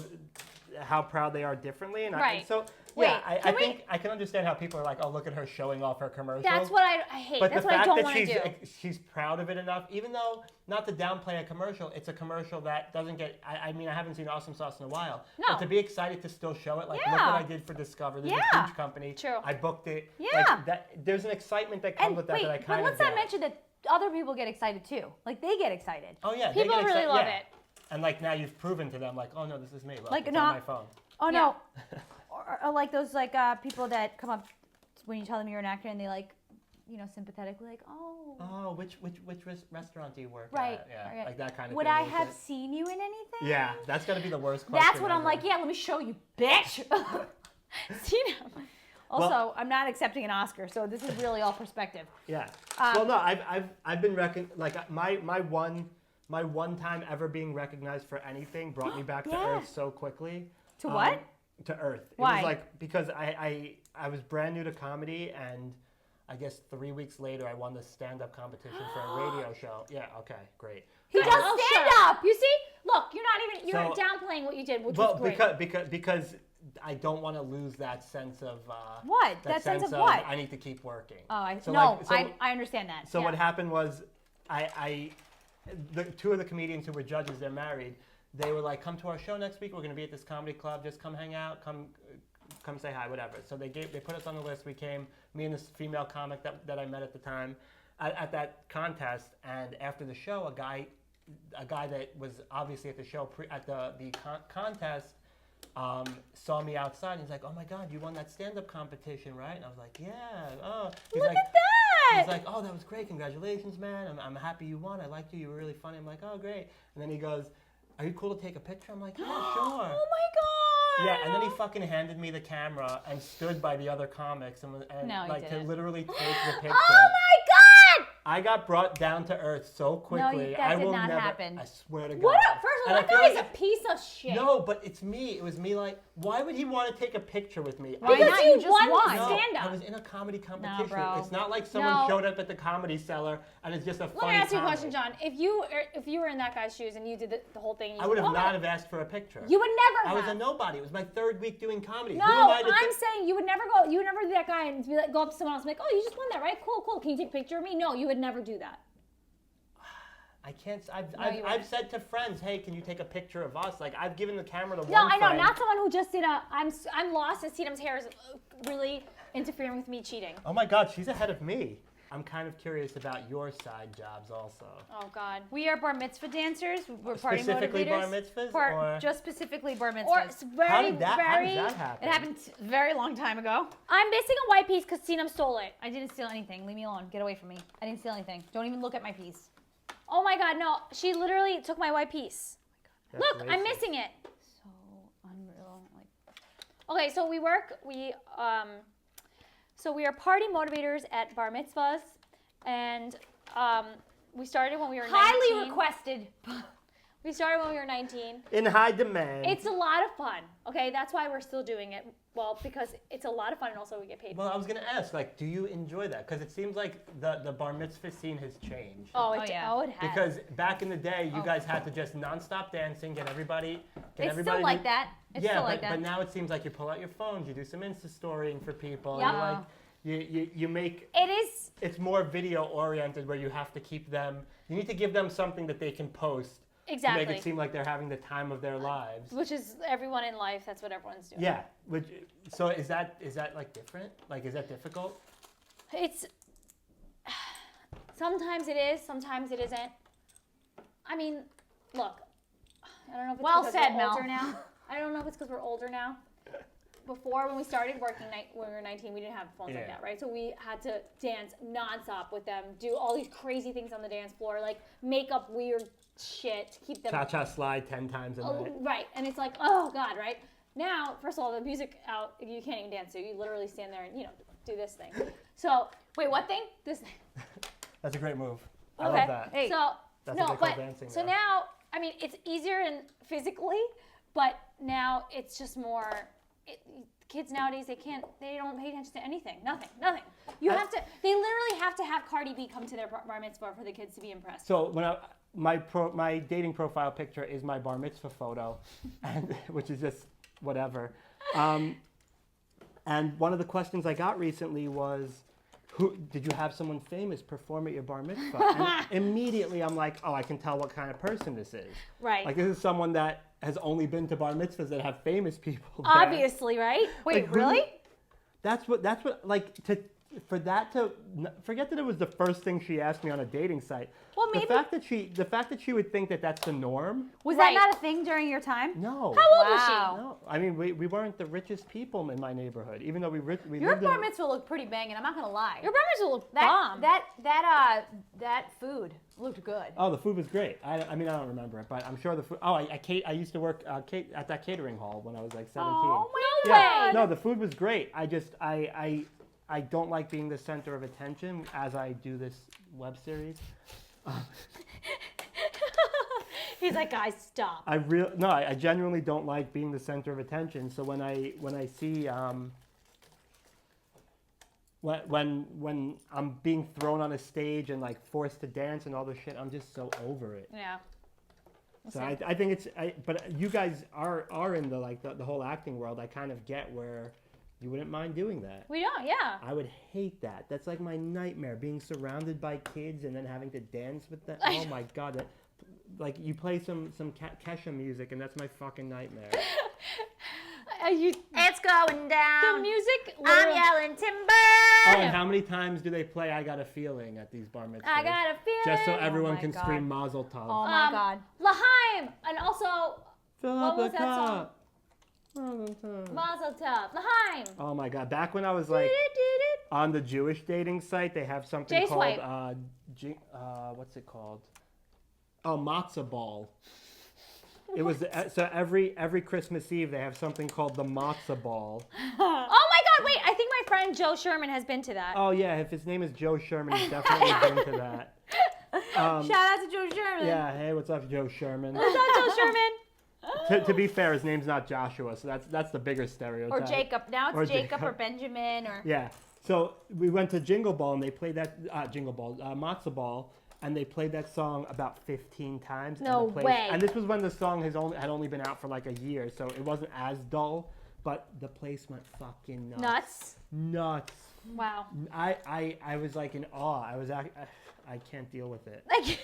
how proud they are differently, and Right. and so Wait, yeah, I can we- think I can understand how people are like, oh, look at her showing off her commercials. That's what I hate. But That's the what I fact don't that want to do. she's proud of it enough, even though not to downplay a commercial, it's a commercial that doesn't get. I mean, I haven't seen Awesome Sauce in a while. No. But to be excited to still show it, like look Yeah. what I did for Discover. This is Yeah. a huge company. True. I booked it. Yeah. Like, there's an excitement that comes And with that wait, that I but kind let's of not get. mention that other people get excited too. Like they get excited. Oh yeah, they People get really love yeah. it. And like now you've proven to them, like, oh no, this is me. Look, Like, it's no, on my phone. Oh Yeah. no. Or like those like people that come up when you tell them you're an actor and they like, sympathetically like, oh. Oh, which restaurant do you work Right, at? Yeah, right. like that kind of Would thing. I is have it? seen you in anything? Yeah, that's gonna be the worst question. That's what I'm ever. like. Yeah, let me show you, bitch. Sinem. Also, I'm not accepting an Oscar, so this is really all perspective. Yeah. Um, Well, no, I've been like my one time ever being recognized for anything brought me back to Yeah. Earth so quickly. To what? To Earth. It Why? was like because I was brand new to comedy, and I guess 3 weeks later I won the stand-up competition for a radio show. Yeah. Okay. Great. He does Oh, stand shut up. You see? Look, you're So- downplaying what you did, which Well, was great. because I don't want to lose that sense of What? That sense of what? I need to keep working. Oh, I So, no, like, so- I understand that. So yeah. what happened was, the two of the comedians who were judges, they're married. They were like, "Come to our show next week. We're going to be at this comedy club. Just come hang out. Come say hi, whatever." So they put us on the list. We came, me and this female comic that I met at the time, at that contest. And after the show, a guy that was obviously at the show at the contest. Saw me outside and he's like, "Oh my God, you won that stand-up competition, right?" And I was like, "Yeah." Oh, he's Look like, at that. He's like, "Oh, that was great. Congratulations, man. I'm happy you won. I liked you. You were really funny." I'm like, "Oh, great." And then he goes, "Are you cool to take a picture?" I'm like, "Yeah, sure." Oh my god. Yeah, and then he fucking handed me the camera and stood by the other comics and No, he like to didn't. literally take the picture. Oh my god. I got brought down to earth so quickly. that I did will not never. happen. I swear to God. What a, first of all, And I that feel guy's like a piece of shit. No, but it's me. It was me. Like, why would he want to take a picture with me? Why Because not? you just won won. No, stand-up. I was in a comedy competition. bro. It's not like someone No. showed up at the Comedy Cellar and it's just a Let funny me ask you a comedy. question, John. If you were in that guy's shoes and you did the whole thing, I would have not have asked for a picture. You would never I was a have. nobody. It was my third week doing comedy. No, Who am I to I'm think- saying you would never go. You would never be that guy and be like, go up to someone else and be like, "Oh, you just won that, right? Cool, cool. Can you take a picture of me?" No, you would never do that. I can't. you I've wouldn't. said to friends, "Hey, can you take a picture of us?" Like I've given the camera to No, one I know. friend. Not someone who just did a. I'm lost. And Sinem's hair is really interfering with me cheating. Oh my God, she's ahead of me. I'm kind of curious about your side jobs also. Oh God. We are bar mitzvah dancers. We're party Specifically motivators. bar mitzvahs, or just specifically bar mitzvahs. Or it's very, how did that very. happen? It happened a very long time ago. I'm missing a white piece because Sinem stole it. I didn't steal anything. Leave me alone. Get away from me. I didn't steal anything. Don't even look at my piece. Oh my God, no! She literally took my white piece. That's Look, I'm racist. missing it. So unreal. Like Okay, so we are party motivators at bar mitzvahs, and we started when we were 19. highly requested. We started when we were 19. In high demand. It's a lot of fun. Okay, that's why we're still doing it. Well, because it's a lot of fun and also we get paid. Well, I was gonna ask, like, do you enjoy that? Because it seems like the bar mitzvah scene has changed. Oh, Oh, yeah. it has. Because back in the day, you guys had to just nonstop dancing, get everybody. It's everybody still like that. It's yeah, still but, like that. but now it seems like you pull out your phones, you do some Insta storying for people. Yeah. You, like, you make it is. it's more video oriented where you have to keep them. You need to give them something that they can post Exactly. make it seem like they're having the time of their lives. Which is everyone in life. That's what everyone's doing. Yeah. So is that like different? Like, is that difficult? It's sometimes it is, sometimes it isn't. I mean, look, I don't know if it's Well because said, we're Mel. older now. I don't know if it's because we're older now. Before, when we started working when we were 19, we didn't have phones like Yeah. that, right? So we had to dance nonstop with them, do all these crazy things on the dance floor, like make up weird shit to keep them. Cha-cha slide 10 times a night. Right, and it's like, oh God, right? Now, first of all, the music out, you can't even dance to. You literally stand there and, do this thing. So, Wait, what thing? this thing. That's a great move. I Okay. love that. Hey. So That's no, what they call but dancing so there. now, I mean, it's easier and physically, but now it's just more. Kids nowadays, they don't pay attention to anything, nothing. You have to. They literally have to have Cardi B come to their bar mitzvah for the kids to be impressed. So my dating profile picture is my bar mitzvah photo, and which is just whatever. And one of the questions I got recently was, did you have someone famous perform at your bar mitzvah? And immediately I'm like, oh, I can tell what kind of person this is. Right. Like, this is someone that has only been to bar mitzvahs that have famous people there. Obviously, right? Wait, Like, really? That's what like forget that it was the first thing she asked me on a dating site. Well, maybe- the fact that she would think that that's the norm. Was Right. that not a thing during your time? No. How old was she? Wow. No, I mean we weren't the richest people in my neighborhood, even though we Your lived bar in. mitzvah looked pretty banging. I'm not gonna lie. Your bar mitzvah looked that bomb. that food looked good. Oh, the food was great. I mean I don't remember it, but I'm sure the food. Oh, I used to work at that catering hall when I was like 17. Oh my No Yeah. way. No, the food was great. I don't like being the center of attention as I do this web series. He's like, guys, stop. I genuinely don't like being the center of attention. So when I see when I'm being thrown on a stage and like forced to dance and all this shit, I'm just so over it. Yeah. So I think but you guys are in the whole acting world. I kind of get where you wouldn't mind doing that. We don't, yeah. I would hate that. That's like my nightmare, being surrounded by kids and then having to dance with them. Oh my God. Like you play some Kesha music and that's my fucking nightmare. It's going down. The music. I'm literally- yelling timber. Oh, and how many times do they play I Got a Feeling at these bar mitzvahs? I got a feeling. Just so everyone my can God. scream Mazel Tov. Oh my God. L'chaim, and also Fill what up was the that song? cup. Mazel Tov. Mazel Tov. L'chaim. Oh my God. Back when I was like on the Jewish dating site, they have something J-Swipe. called, what's it called? Oh, matzah ball. It was so every Christmas Eve they have something called the matzah ball. Oh my God! Wait, I think my friend Joe Sherman has been to that. Oh yeah, if his name is Joe Sherman, he's definitely been to that. Shout out to Joe Sherman. Yeah, hey, what's up, Joe Sherman? What's up, Joe Sherman? To be fair, his name's not Joshua, so that's the bigger stereotype. Or Jacob. Now it's Or Jacob or Jacob. Benjamin or. Yeah. So we went to Jingle Ball and they played that Jingle Ball, Matzah Ball, and they played that song about 15 times. No and the place, way. And this was when the song had only been out for like a year, so it wasn't as dull, but the place went fucking nuts. Nuts. Nuts. Wow. I was like in awe. I can't deal with it. Like,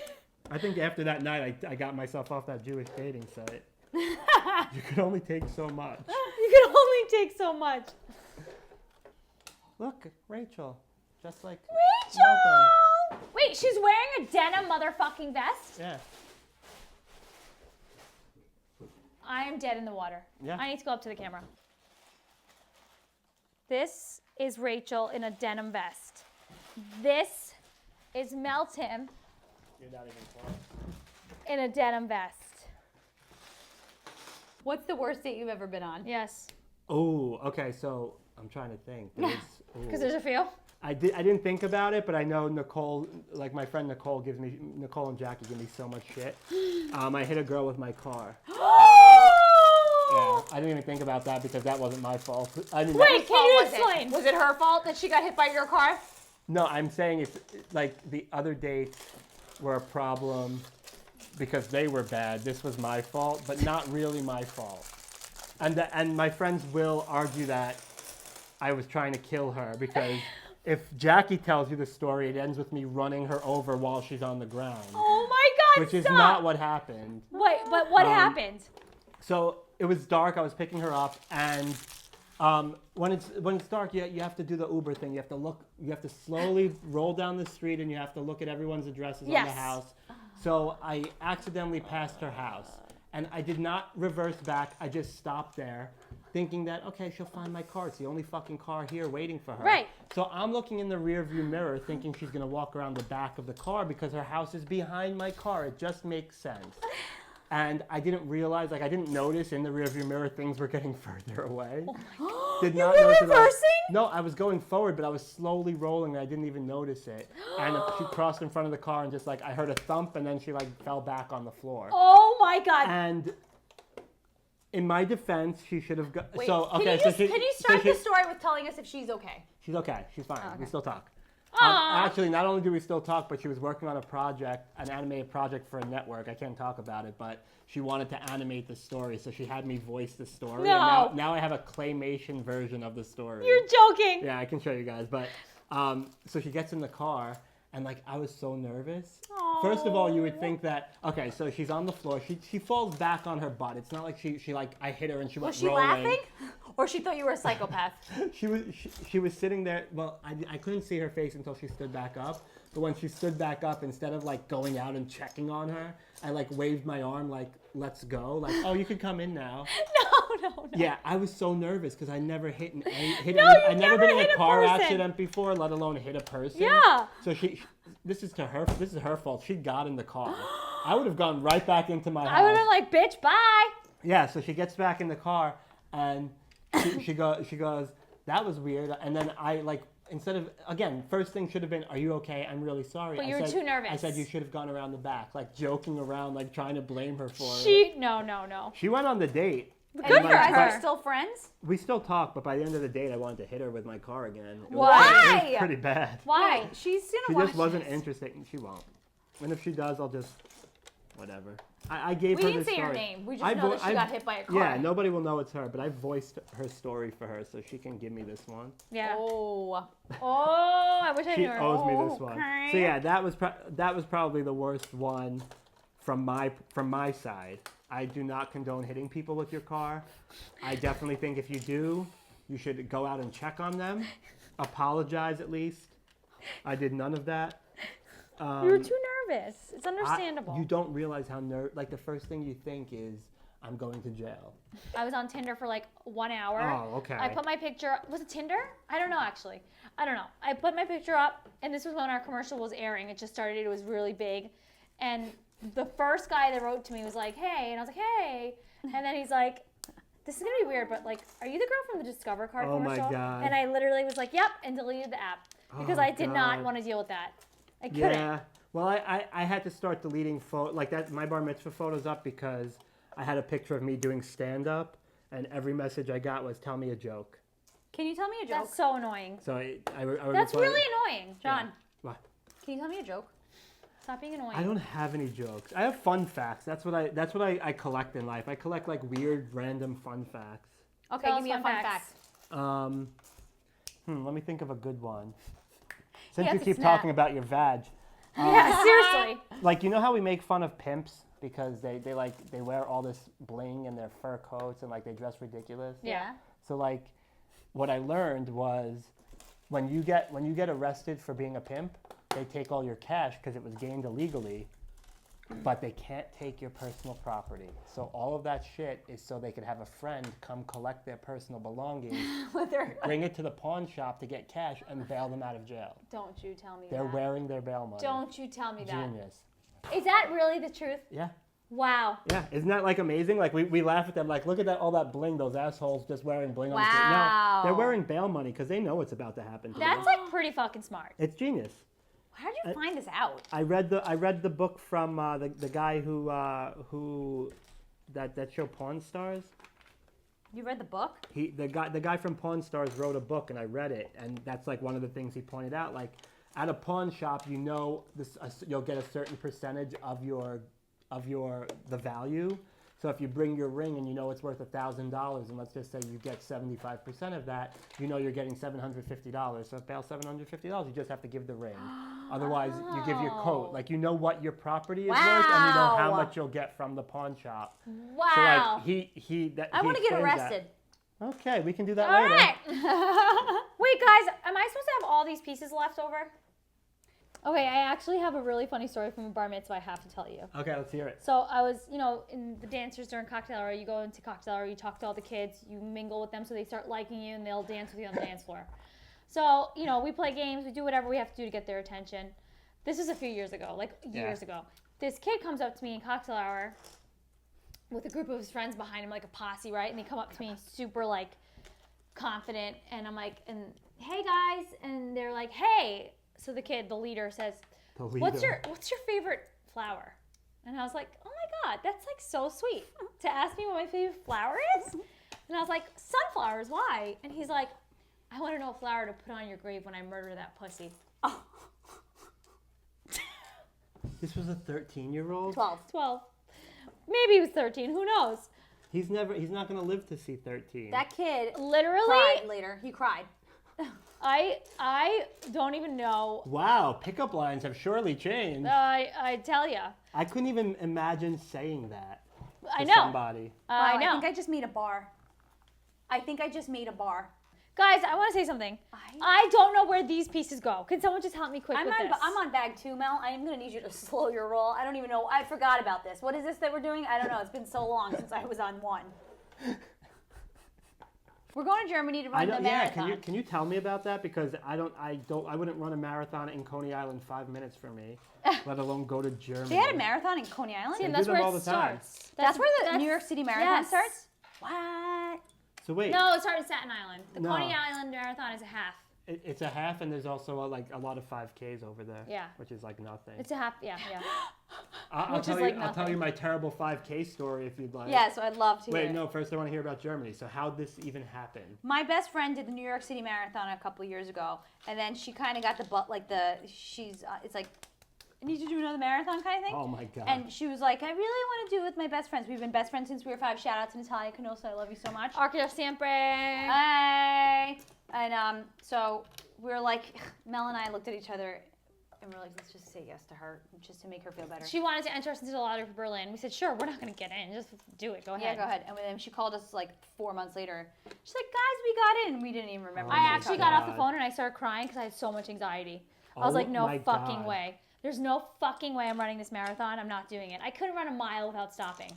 I think after that night, I got myself off that Jewish dating site. You could only take so much. you can only take so much. Look, Rachel, just like Rachel! Malcolm. Wait, she's wearing a denim motherfucking vest? Yeah. I am dead in the water. Yeah. I need to go up to the camera. This is Rachel in a denim vest. This is Meltem You're not even close. in a denim vest. What's the worst date you've ever been on? Yes. Oh, okay. So I'm trying to think. Because there's a few. I didn't think about it, but I know Nicole, like my friend Nicole and Jackie give me so much shit. I hit a girl with my car. Yeah, I didn't even think about that because that wasn't my fault. I didn't. Wait, can you Was it? explain? Was it her fault that she got hit by your car? No, I'm saying it's like the other dates were a problem because they were bad. This was my fault, but not really my fault. And my friends will argue that I was trying to kill her because if Jackie tells you the story, it ends with me running her over while she's on the ground. Oh my God, which is stop. not what happened. Wait, but what happened? So it was dark. I was picking her up, and when it's dark, you have to do the Uber thing. You have to slowly roll down the street, and you have to look at everyone's addresses on the Yes. house. So I accidentally passed her house, and I did not reverse back. I just stopped there, thinking that, okay, she'll find my car. It's the only fucking car here waiting for her. Right. So I'm looking in the rear view mirror, thinking she's gonna walk around the back of the car because her house is behind my car. It just makes sense. And I didn't realize, I didn't notice in the rearview mirror things were getting further away. Did You not were notice at all. reversing? No, I was going forward, but I was slowly rolling and I didn't even notice it. And she crossed in front of the car and just I heard a thump and then she fell back on the floor. Oh my God. And in my defense, she should have got. Wait, so okay, can so you start the story with telling us if she's okay? She's okay. She's fine. okay. We still talk. Aw. Actually, not only do we still talk, but she was working on a project, an animated project for a network. I can't talk about it, but she wanted to animate the story, so she had me voice the story. No. And now I have a claymation version of the story. You're joking. Yeah, I can show you guys. But so she gets in the car, and I was so nervous. First of all, you would think that so she's on the floor. She falls back on her butt. It's not like she I hit her and she went Was she rolling. laughing? Or she thought you were a psychopath? She was sitting there. Well, I couldn't see her face until she stood back up. But when she stood back up, instead of going out and checking on her, I waved my arm let's go. Oh, you can come in now. No. Yeah, I was so nervous because I never hit you've I've never been in hit a a car person. accident before, let alone hit a person. Yeah. So this is her fault. She got in the car. I would have gone right back into my house. I would have been like, bitch, bye. Yeah, so she gets back in the car and she goes, that was weird. And then I instead of, again, first thing should have been, are you okay? I'm really sorry. But you were too nervous. I said you should have gone around the back, joking around, trying to blame her for She, it. no. She went on the date. Good And, for her. but Are you still friends? we still talk, but by the end of the date, I wanted to hit her with my car again. It was- Why? It was pretty bad. Why? Wait, she's She gonna watch just wasn't this. interested, and she won't. And if she does, I'll just, whatever. I gave We her didn't this say her story. name. We just know that she got hit by a car. Yeah, nobody will know it's her, but I voiced her story for her, so she can give me this one. Yeah. Oh. Oh, I wish I She knew her. owes me this one. Okay. So yeah, that was probably the worst one from my side. I do not condone hitting people with your car. I definitely think if you do, you should go out and check on them, apologize at least. I did none of that. You were too nervous. It's I- understandable. you don't realize how the first thing you think is, I'm going to jail. I was on Tinder for 1 hour. Oh, okay. I put my picture up. Was it Tinder? I don't know, actually. I don't know. I put my picture up, and this was when our commercial was airing. It just started. It was really big. And the first guy that wrote to me was like, hey. And I was like, hey. And then he's like, this is going to be weird, but are you the girl from the Discover card Oh, my commercial? God. And I literally was like, yep, and deleted the app. Because Oh, I did not God. want to deal with that. I couldn't. Yeah. Well, I had to start deleting my bar mitzvah photos up because I had a picture of me doing stand-up, and every message I got was, tell me a joke. Can you tell me a joke? That's so annoying. So I would That's reply- really annoying. John, What? Can you tell me a joke? stop being annoying. I don't have any jokes. I have fun facts. That's what I collect in life. I collect weird, random fun facts. Okay, Tell give us me a fun fun facts. fact. Let me think of a good one. Since has you to keep snap. talking about your vag, Yeah, seriously. you know how we make fun of pimps because they wear all this bling in their fur coats and they dress ridiculous. Yeah. So what I learned was when you get arrested for being a pimp, they take all your cash because it was gained illegally, but they can't take your personal property. So all of that shit is so they could have a friend come collect their personal belongings, bring it to the pawn shop to get cash, and bail them out of jail. Don't you tell me They're that. wearing their bail money. Don't you tell me that. Genius. Is that really the truth? Yeah. Wow. Yeah, isn't that amazing? We laugh at them look at that all that bling, those assholes just wearing bling on the street. Wow. No, they're wearing bail money because they know what's about to happen to them. That's pretty fucking smart. It's genius. How did you find this out? I read the book from the guy who that show Pawn Stars. You read the book? The guy from Pawn Stars wrote a book and I read it, and that's one of the things he pointed out. At a pawn shop, you'll get a certain percentage of the value. So if you bring your ring and you know it's worth $1,000, and let's just say you get 75% of that, you know you're getting $750. So if bail $750, you just have to give the ring. Otherwise, you give your coat. Like, you know what your property is worth, and you know how Wow. much you'll get from the pawn shop. Wow. So like I want to get explains arrested. that. Okay, we can do that All later. right. Wait, guys, am I supposed to have all these pieces left over? Okay, I actually have a really funny story from a bar mitzvah I have to tell you. Okay, let's hear it. So I was, in the dancers during cocktail hour, you go into cocktail hour, you talk to all the kids, you mingle with them so they start liking you and they'll dance with you on the dance floor. So, we play games, we do whatever we have to do to get their attention. This is a few years ago, like years ago. This kid comes up to me in cocktail hour with a group of his friends behind him, like a posse, right? And they come up to me super, like, confident, and I'm like, hey, guys, and they're like, hey. So the kid, the leader, says, What's your favorite flower? And I was like, oh my God, that's like so sweet to ask me what my favorite flower is. And I was like, sunflowers, why? And he's like, I want to know a flower to put on your grave when I murder that pussy. Oh. This was a 13-year-old? 12. Maybe he was 13, who knows? He's not going to live to see 13. That kid Literally, cried later. He cried. I don't even know. Wow, pickup lines have surely changed. I tell ya. I couldn't even imagine saying that I to know. somebody. I know. I think I just made a bar. Guys, I want to say something. I don't know where these pieces go. Can someone just help me quick with this? I'm on bag 2, Mel. I'm going to need you to slow your roll. I don't even know. I forgot about this. What is this that we're doing? I don't know. It's been so long since I was on 1. We're going to Germany to run the marathon. Can you tell me about that? Because I wouldn't run a marathon in Coney Island 5 minutes for me, let alone go to Germany. They had a marathon in Coney Island? See, and They that's do where them it all the time. starts. That's where the New York City Marathon yes. starts? What? So wait, No, it started in Staten Island. The No. Coney Island Marathon is a half. it's a half, and there's also a lot of 5Ks over there. Yeah. Which is like nothing. It's a half, yeah. I'll which tell is you. like I'll tell nothing. you my terrible 5K story if you'd like. Yeah, so I'd love to hear Wait, it. no. First, I want to hear about Germany. So how'd this even happen? My best friend did the New York City Marathon a couple of years ago, and then she kind of got it's like, I need to do another marathon kind of thing. Oh my God. And she was like, I really want to do it with my best friends. We've been best friends since we were 5. Shout out to Natalia Canosa. I love you so much. Archeo siempre. Hi. And so we were like, Mel and I looked at each other, and we're like, let's just say yes to her, just to make her feel better. She wanted to enter us into the lottery for Berlin. We said, sure, we're not going to get in. Just do it. Go ahead. Yeah, go ahead. And then she called us like 4 months later. She's like, guys, we got in. We didn't even remember. Oh I my actually got off the God. phone and I started crying because I had so much anxiety. I was Oh like, no my fucking God. way. There's no fucking way I'm running this marathon. I'm not doing it. I couldn't run a mile without stopping.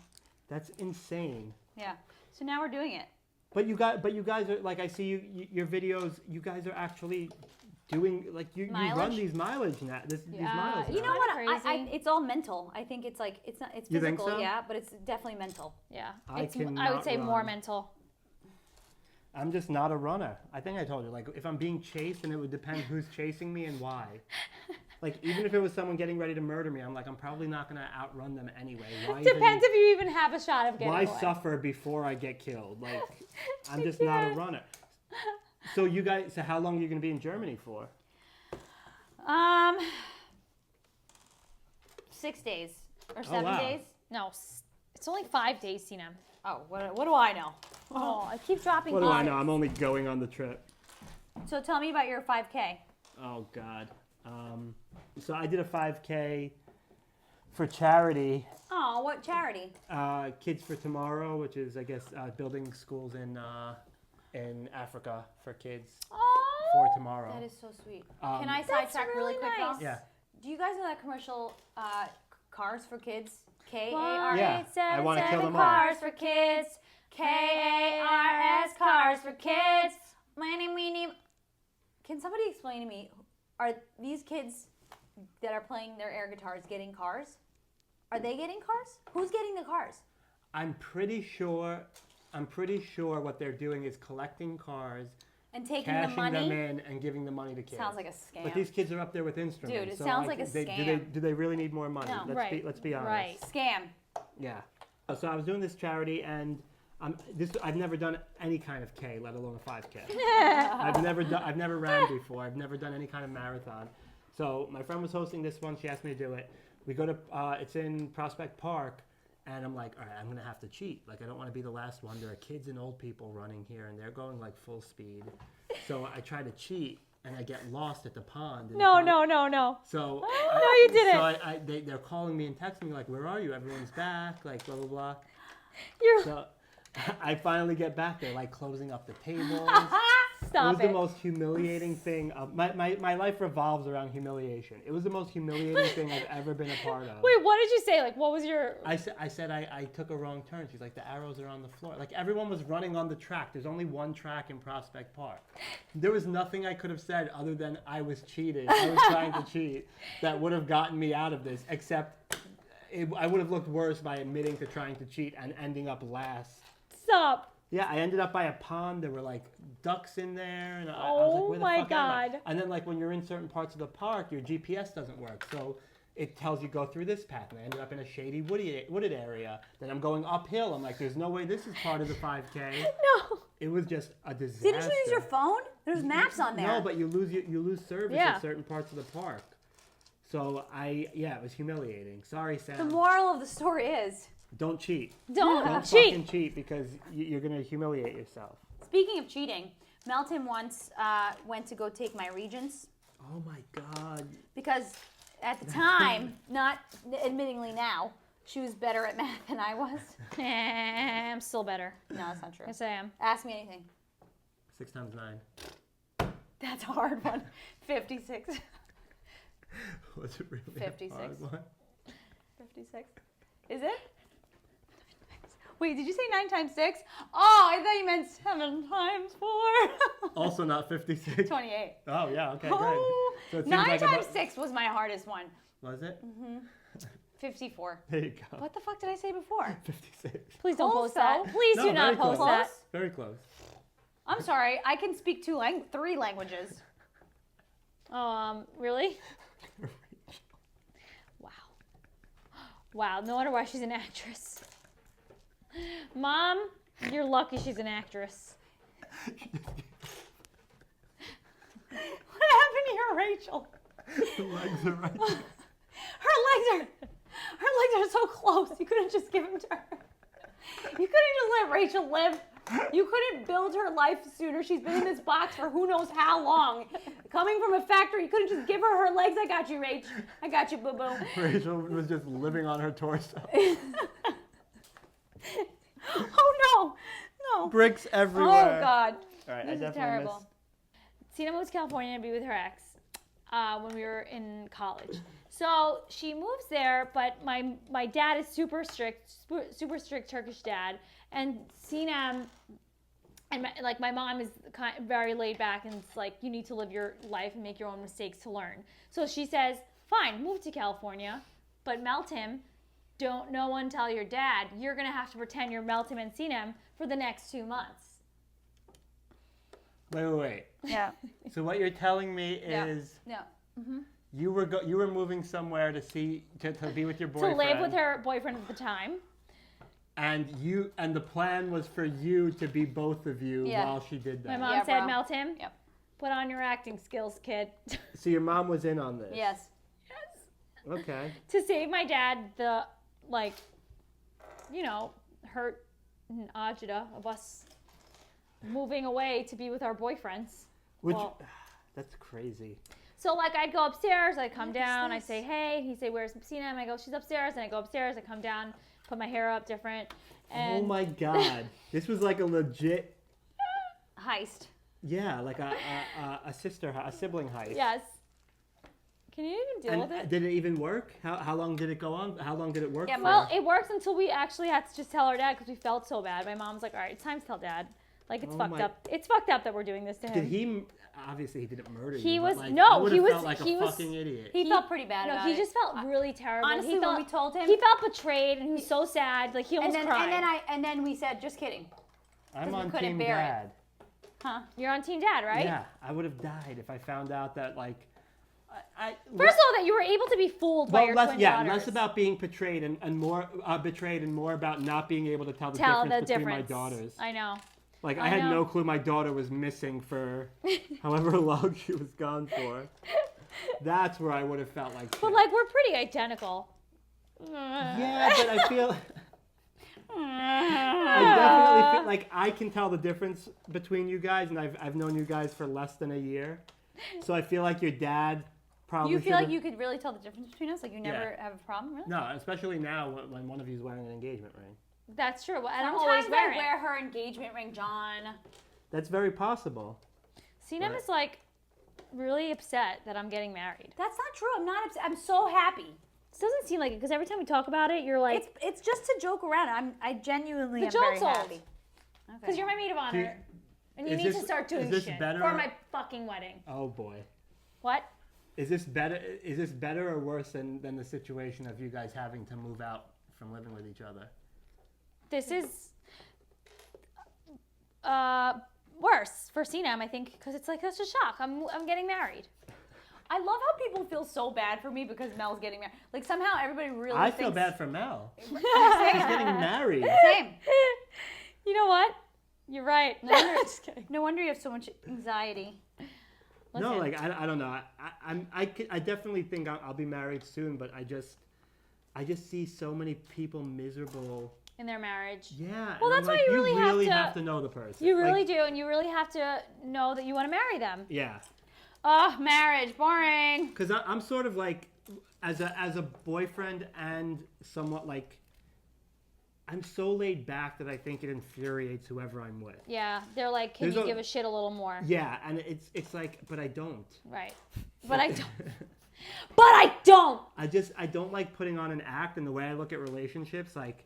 That's insane. Yeah. So now we're doing it. But you guys are like, I see your videos. You guys are actually doing like you run Mileage? these mileage now. These miles. You know now. what? Crazy. It's all mental. I think it's like it's You think physical, so? yeah, but it's definitely mental. Yeah. I I would cannot say more run. mental. I'm just not a runner. I think I told you. Like, if I'm being chased, and it would depend who's chasing me and why. Like, even if it was someone getting ready to murder me, I'm like, I'm probably not gonna outrun them anyway. Why Depends if you even have a shot of getting Why away. suffer before I get killed? Like, I'm just not a runner. So how long are you gonna be in Germany for? 6 days or Oh, 7 wow. days. No, it's only 5 days, Sinem. Oh, what do I know? Oh, I keep dropping What do I balls. know? I'm only going on the trip. So tell me about your 5K. Oh God. So I did a 5K for charity, Oh, what charity? Kids for Tomorrow, which is I guess building schools in Africa for kids for tomorrow. That is so sweet. Um, Can I That's sidetrack really really quick nice. though? Yeah. Do you guys know that commercial, Cars for Kids? Yeah, K-A-R-S. I wanna kill them all. Cars for kids. K-A-R-S, cars for kids. My name. Can somebody explain to me, are these kids that are playing their air guitars getting cars? Are they getting cars? Who's getting the cars? I'm pretty sure what they're doing is collecting cars, And taking the cashing money? them in, and giving the money to kids. Sounds like a scam. But these kids are up there with instruments. Dude, it so sounds like a do they really need more money? No. Right. Let's be honest. Right. Scam. Yeah. So I was doing this charity, and I've never done any kind of K, let alone a 5K. I've never ran before. I've never done any kind of marathon. So my friend was hosting this one. She asked me to do it. We go to it's in Prospect Park, And I'm like, all right, I'm going to have to cheat. Like, I don't want to be the last one. There are kids and old people running here, and they're going, like, full speed. So I try to cheat, and I get lost at the pond. No. So No, you didn't. So they're calling me and texting me, like, where are you? Everyone's back, like, blah, blah, blah. So I finally get back there, like, closing up the tables. Stop It was the most humiliating thing. My life revolves around humiliation. It was the most humiliating thing I've ever been a part of. Wait, what did you say? Like, what was your... I said I took a wrong turn. She's like, the arrows are on the floor. Like, everyone was running on the track. There's only one track in Prospect Park. There was nothing I could have said other than I was cheating. I was trying to cheat that would have gotten me out of this, except I would have looked worse by admitting to trying to cheat and ending up last. Stop. Yeah, I ended up by a pond. There were like ducks in there, and I was Oh like, "Where the my fuck am I?" God. And then like when you're in certain parts of the park, your GPS doesn't work, so it tells you go through this path. And I ended up in a shady wooded area. Then I'm going uphill. I'm like, "There's no way this is part of the 5K." No. It was just a disaster. Didn't you use your phone? There's maps on there. No, but you lose service Yeah. in certain parts of the park. So it was humiliating. Sorry, Sam. The moral of the story is, Don't cheat. Don't Don't cheat. fucking cheat because you're gonna humiliate yourself. speaking of cheating, Meltem once went to go take my Regents Oh my God. because at the time, not admittingly now, she was better at math than I was. I'm still better. No, that's not true. Yes, I am. Ask me anything. 6 times 9. That's a hard one. 56. Was it really 56. a hard one? 56. Is it? Wait, did you say 9 times 6? Oh, I thought you meant 7 times 4. Also not 56. 28. Oh yeah, okay, great. Oh, So it seems 9 like times about- 6 was my hardest one. Was it? 54. There you go. What the fuck did I say before? 56. Please don't Close, post that. though. Please No, do not very post close. that. Very close. I'm sorry, I can speak 3 languages. Really? Wow. Wow, no wonder why she's an actress. Mom, you're lucky she's an actress. What happened to your Rachel? The legs are right there. Her legs are so close. You couldn't just give them to her. You couldn't just let Rachel live. You couldn't build her life sooner. She's been in this box for who knows how long. Coming from a factory, you couldn't just give her legs. I got you, Rach. I got you, boo-boo. Rachel was just living on her torso. Oh, no. Bricks everywhere. Oh, God. All right, This I is definitely terrible. Sinem moved to California to be with her ex when we were in college. So she moves there, but my dad is super strict Turkish dad, and Sinem and my mom is very laid back, and it's like you need to live your life and make your own mistakes to learn. So she says, "Fine, move to California, but Meltem, don't no one tell your dad. You're gonna have to pretend you're Meltem and Sinem for the next 2 months." Wait. Yeah. So what you're telling me Yeah. is No. you were moving somewhere to be with your To boyfriend. live with her boyfriend at the time. And the plan was for you to be both of you Yeah. while she did My that. mom Yeah, said, bro. Meltem, Yep. put on your acting skills, kid. So your mom was in on this. Yes. Okay. To save my dad the, hurt and agita of us moving away to be with our boyfriends. Which Well- that's crazy. So, I'd go upstairs, I'd come down, I say, hey, he'd say, where's Sinem? I go, she's upstairs, and I go upstairs, I come down, put my hair up different, and Oh my God. This was like a legit, Heist. yeah, like a sibling heist. yes. Can you even deal with And it? did it even work? How long did it go on? How long did it work Yeah, for? Well, it worked until we actually had to just tell our dad because we felt so bad. My mom's like, all right, it's time to tell dad. It's Oh fucked my- up. It's fucked up that we're doing this to him. Did he? Obviously, he didn't murder you. He but, was- like, no, I would've he was- felt like he a was- fucking idiot. He felt pretty bad No, about he it. just felt really terrible. Honestly, he when felt, we told him, he felt betrayed and he was so sad. He almost cried. and then we said, just kidding. I'm we on couldn't team bear it. dad. Huh? You're on Team Dad, right? Yeah, I would have died if I found out that First of all, that you were able to be fooled by your twin daughters. less about being betrayed and more about not being able to tell the Tell difference the between difference. my daughters. I know. Like I I had know. no clue my daughter was missing for however long she was gone for. That's where I would have felt like shit. But we're pretty identical. Yeah, but I feel I definitely feel like I can tell the difference between you guys, and I've known you guys for less than a year. So I feel like your dad probably. You feel like should've- you could really tell the difference between us? Like you never have a problem, really? No, especially now when one of you is wearing an engagement ring. That's true. And I'm Sometimes always I wearing it. wear her engagement ring, John. That's very possible. Sinem is like really upset that I'm getting married. That's not true. I'm not upset. I'm so happy. This doesn't seem like it because every time we talk about it, you're like, It's just to joke around. I genuinely The am very joke's old. happy. because you're my maid of honor, and you is need this- to start is doing this shit better- for my fucking wedding. Oh boy. What? Is this better? Is this better or worse than the situation of you guys having to move out from living with each other? This is worse for Sinem, I think, because it's like such a shock. I'm getting married. I love how people feel so bad for me because Mel's getting married. Like somehow everybody really I thinks... feel bad for Mel. She's Same. getting married. Same. You know what? You're right. No wonder, just kidding. No wonder you have so much anxiety. No, Listen. like I don't know. I definitely think I'll be married soon, but I just see so many people miserable. In their marriage. Yeah. Well, and that's I'm why like, you really have to know the person. You Like, really do, and you really have to know that you want to marry them. Yeah. Oh, marriage, boring. Because I'm sort of like, as a boyfriend and somewhat like, I'm so laid back that I think it infuriates whoever I'm with. Yeah, they're like, can There's you a- give a shit a little more? Yeah, and it's like, but I don't. Right. But I don't. But I don't. I don't like putting on an act, and the way I look at relationships, like,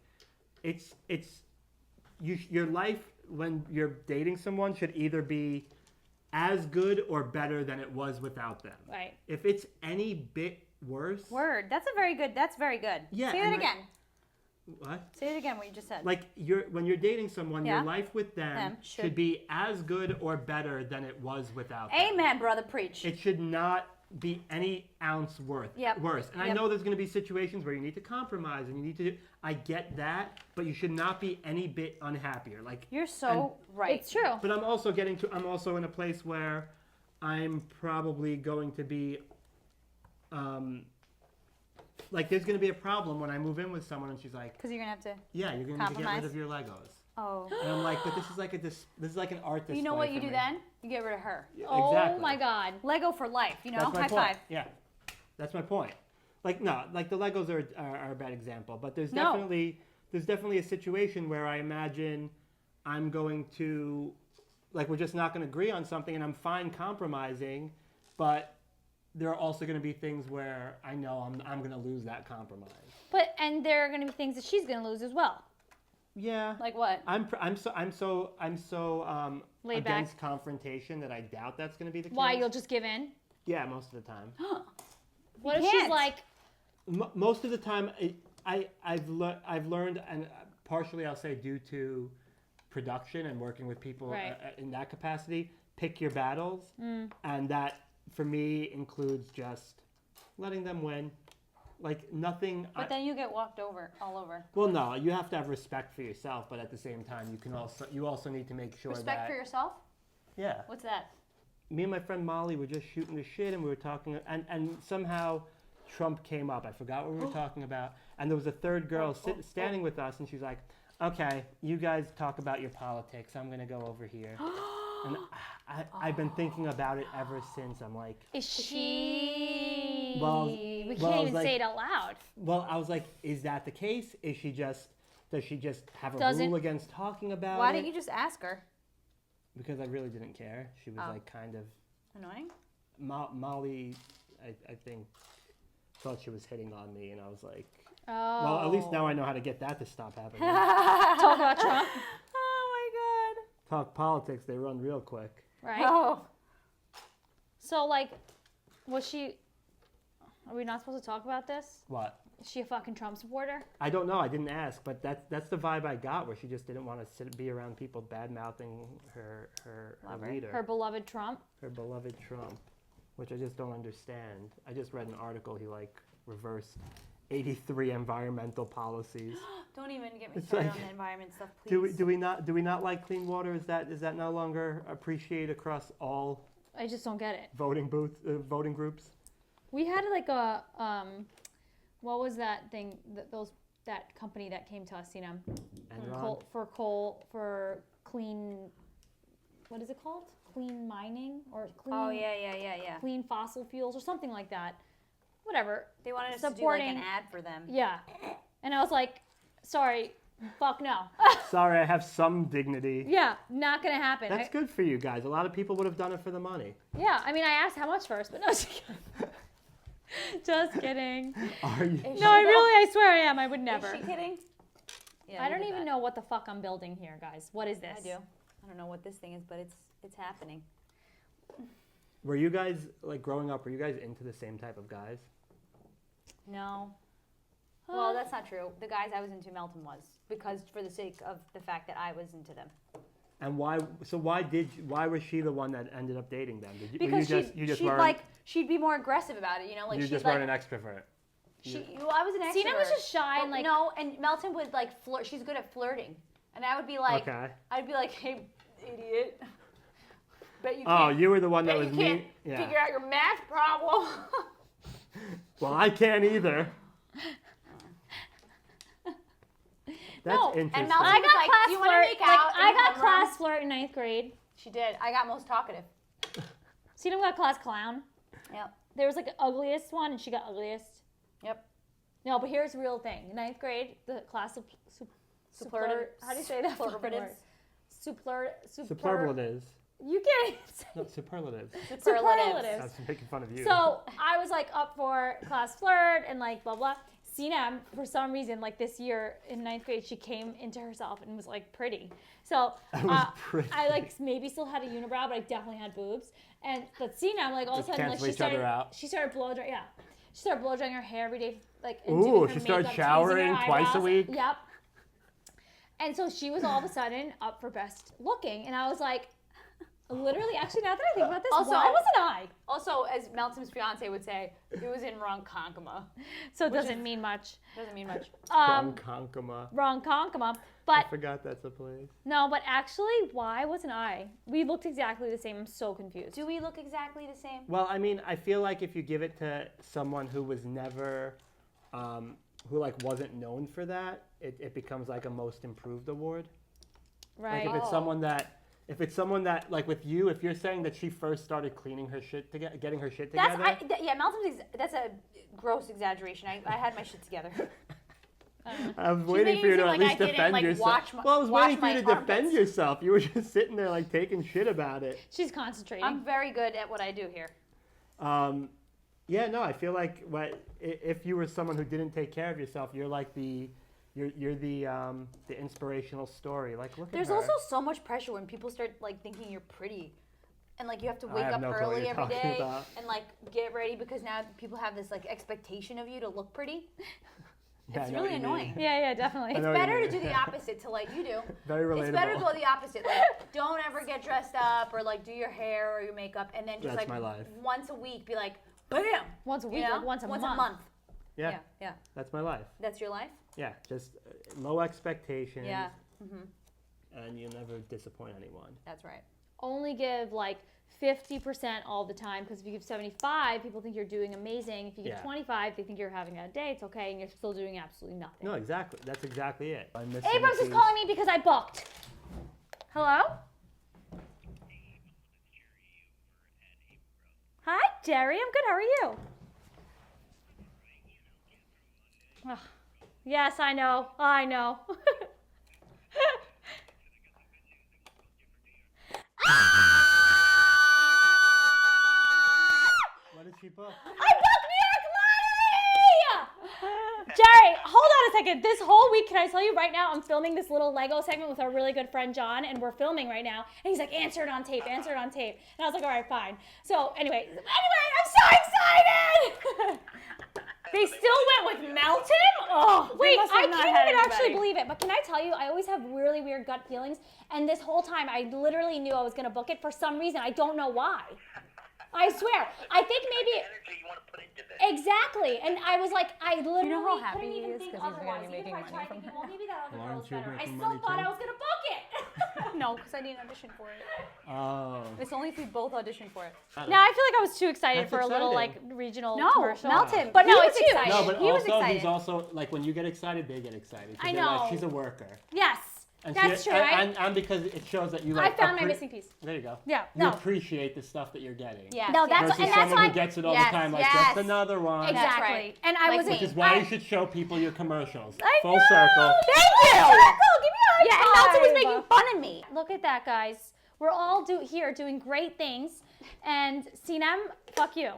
your life when you're dating someone should either be as good or better than it was without them. Right. If it's any bit worse, Word. That's very good. Yeah, Say and that like- again. what? Say it again, what you just said. Like when you're dating someone, Yeah. your life with them Them should be as good or better than it was without them. Amen, brother, preach. It should not be any ounce worse. Yep. And I Yep. know there's going to be situations where you need to compromise and you need to. I get that, but you should not be any bit unhappier. Like You're so right. It's true. But I'm also in a place where I'm probably going to be. Like there's going to be a problem when I move in with someone and she's like, Because you're going to have to... yeah, you're going to need to get Compromise? rid of your Legos. Oh. And I'm like, but this is like an art display. You know what you for do me. then? You get rid of her. Yeah, Oh exactly. my God. Lego for life, you know? That's my High point. five. Yeah, that's my point. Like no, like the Legos are a bad example, but there's No. definitely a situation where I imagine I'm going to, like we're just not going to agree on something, and I'm fine compromising, but there are also going to be things where I know I'm going to lose that compromise. And there are going to be things that she's going to lose as well. Yeah. Like what? I'm so Laid against confrontation that I doubt that's going to be the case. Why? You'll just give in? Yeah, most of the time. What if she's can't. like, Most of the time, I've learned, and partially I'll say due to production and working with people Right. In that capacity, pick your battles, and that for me includes just letting them win. Like nothing. But then you get walked over, all over. Well, no, you have to have respect for yourself, but at the same time, you also need to make sure Respect that for yourself? yeah. What's that? Me and my friend Molly were just shooting the shit, and we were talking, and somehow Trump came up. I forgot what we were talking about, and there was a third girl standing with us, and she's like, "Okay, you guys talk about your politics. I'm gonna go over here." And I've been thinking about it ever since. I'm like, is she... Well, we well, can't I was even like- say it out loud. well, I was like, is that the case? Does she just have a Doesn't- rule against talking about Why it? didn't you just ask her? Because I really didn't care. She was Oh. like kind of Annoying? Molly. I think thought she was hitting on me, and I was like, Oh. well, at least now I know how to get that to stop happening. Talk about Trump, Oh Talk politics, they run real quick. right? my god. Oh. So, like, was she... Are we not supposed to talk about this? What? Is she a fucking Trump supporter? I don't know. I didn't ask, but that's the vibe I got, where she just didn't want to be around people bad mouthing her leader, Her beloved Trump? her beloved Trump, which I just don't understand. I just read an article he like reversed 83 environmental policies. Don't even get me It's started like- on the environment stuff, please. Do we not like clean water? Is that no longer appreciated across all I just don't get it. voting groups? We had like a what was that thing? Those that company that came to us, Sinem, Enron? for clean. What is it called? Clean mining or clean? Oh yeah. Clean fossil fuels or something like that. Whatever. They wanted us to do like an ad for them. Yeah. And I was like, sorry, fuck no. Sorry, I have some dignity. Yeah, not gonna happen. That's good for you guys. A lot of people would have done it for the money. Yeah, I mean, I asked how much first, but no, just kidding. Just kidding. Are you? No, I swear I am. I would never. Is she kidding? Yeah, I don't even know what the fuck I'm building here, guys. What is this? I do. I don't know what this thing is, but it's happening. Were you guys, like, growing up, were you guys into the same type of guys? No. Well, that's not true. The guys I was into, Melton was, because for the sake of the fact that I was into them. And why? So why was she the one that ended up dating them? Did you? Because you just she'd weren't, like she'd be more aggressive about it, like you she'd just like weren't an extrovert. well, I was an extrovert. Sinem was just shy and like no, and Melton would like flirt. She's good at flirting, and I would be like, Okay. I'd be like, hey, idiot. Bet you Oh, can't. you were the one that bet was you can't mean. Yeah. figure out your math problem. Well, I can't either. That's No, and interesting. Melton I was got like, class "Do you wanna flirt. make Like, out in I the got homeroom?" class flirt in 9th grade. She did. I got most talkative. Sinem got class clown. Yep. There was like the ugliest one, and she got ugliest. Yep. No, but here's the real thing. In 9th grade, the class of how do you say that? Superlatives. Superlatives. You can't even say No, superlatives. superlatives. I was making fun of you. So I was like up for class flirt and like blah blah. Sinem, for some reason, like this year in 9th grade, she came into herself and was like pretty. So pretty. I like maybe still had a unibrow, but I definitely had boobs. But Sinem, like all of a Just sudden, like cancel each other out. she started blow drying. Yeah, she started blow drying her hair every day, like. And Ooh, doing her she started makeup, teasing showering her twice a eyebrows. week? Yep. And so she was all of a sudden up for best looking, and I was like, literally, actually, now that I think about this, Also- why wasn't I? Also, as Melton's fiance would say, it was in ronkonkoma. So it doesn't mean much. Doesn't mean much. Ronkonkoma. Ronkonkoma. I But forgot that's a place. no, but actually, why wasn't I? We looked exactly the same. I'm so confused. Do we look exactly the same? Well, I mean, I feel like if you give it to someone who was never, who like wasn't known for that, it becomes like a most improved award. Right. Like if it's someone that like with you, if you're saying that she first started cleaning her shit together, getting her shit together. Yeah, Melton's that's a gross exaggeration. I had my shit together. I was waiting for you to at least defend yourself. Well, I was waiting for you to defend yourself. You were just sitting there like taking shit about it. She's concentrating. I'm very good at what I do here. Yeah, no, I feel like if you were someone who didn't take care of yourself, you're like you're the inspirational story. Like look There's at her. also so much pressure when people start like thinking you're pretty, and like you have to I wake have up no clue what early you're every talking day about. and like get ready because now people have this like expectation of you to look pretty. Yeah, It's I know what really you mean. annoying. yeah, definitely. I know It's what you better to mean. do the opposite, to like you do. Very relatable. It's better to go the opposite. Like, don't ever get dressed up or like do your hair or your makeup, and then just That's like my life. once a week be like, bam, Once a week, you know? like once a month. Yeah, Yeah. that's my life. That's your life. Yeah, just low expectations. Yeah. And you never disappoint anyone. That's right. Only give like 50% all the time, because if you give 75, people think you're doing amazing. If you give Yeah. 25, they think you're having a day. It's okay, and you're still doing absolutely nothing. No, exactly. That's exactly it. I miss Abrams is Timothy's- calling me because I booked. Hello? Hi, Jerry. I'm good. How are you? Ugh. Yes, I know. I know. What did she book? I booked New York Lottery! Jerry, hold on a second. This whole week, can I tell you right now, I'm filming this little Lego segment with our really good friend John, and we're filming right now. And he's like, answer it on tape, answer it on tape. And I was like, all right, fine. So anyway, I'm so excited! They still went with Melton? Oh, Wait, must I have not can't had even actually anybody. believe it. But can I tell you, I always have really weird gut feelings. And this whole time, I literally knew I was going to book it for some reason. I don't know why. I swear. I think maybe... energy you want to put into this. Exactly. And I was like, I literally You know how happy couldn't he even is think 'cause he's gonna be otherwise. making Even if I money tried from thinking, her. well, maybe that other Well, girl's aren't you better. I making still money thought too? I was going to book it. No, because I didn't audition for it. Oh. It's only if we both audition for it. Now I feel like I was too excited That's for a little like exciting. regional No, commercial. Melton. But no, He it's was huge. excited. No, but He was also excited. he's also like when you get excited, they get excited. 'Cause I they're like, know. she's a worker. Yes, And that's she, true, right? And because it shows that you I like. found my missing piece. There you go. Yeah, You no. appreciate the stuff that you're getting. Yes, No, yes. that's- Versus and that's someone why- who gets it all Yes, the time, like yes. just another one. Exactly. right. And I Like wasn't. Which is why I- you should show people your commercials. I Full know! circle. Thank you. Circle, give me a high Yeah, and Melton was five. making fun of me. Look at that, guys. We're all here doing great things. And Sinem, fuck you.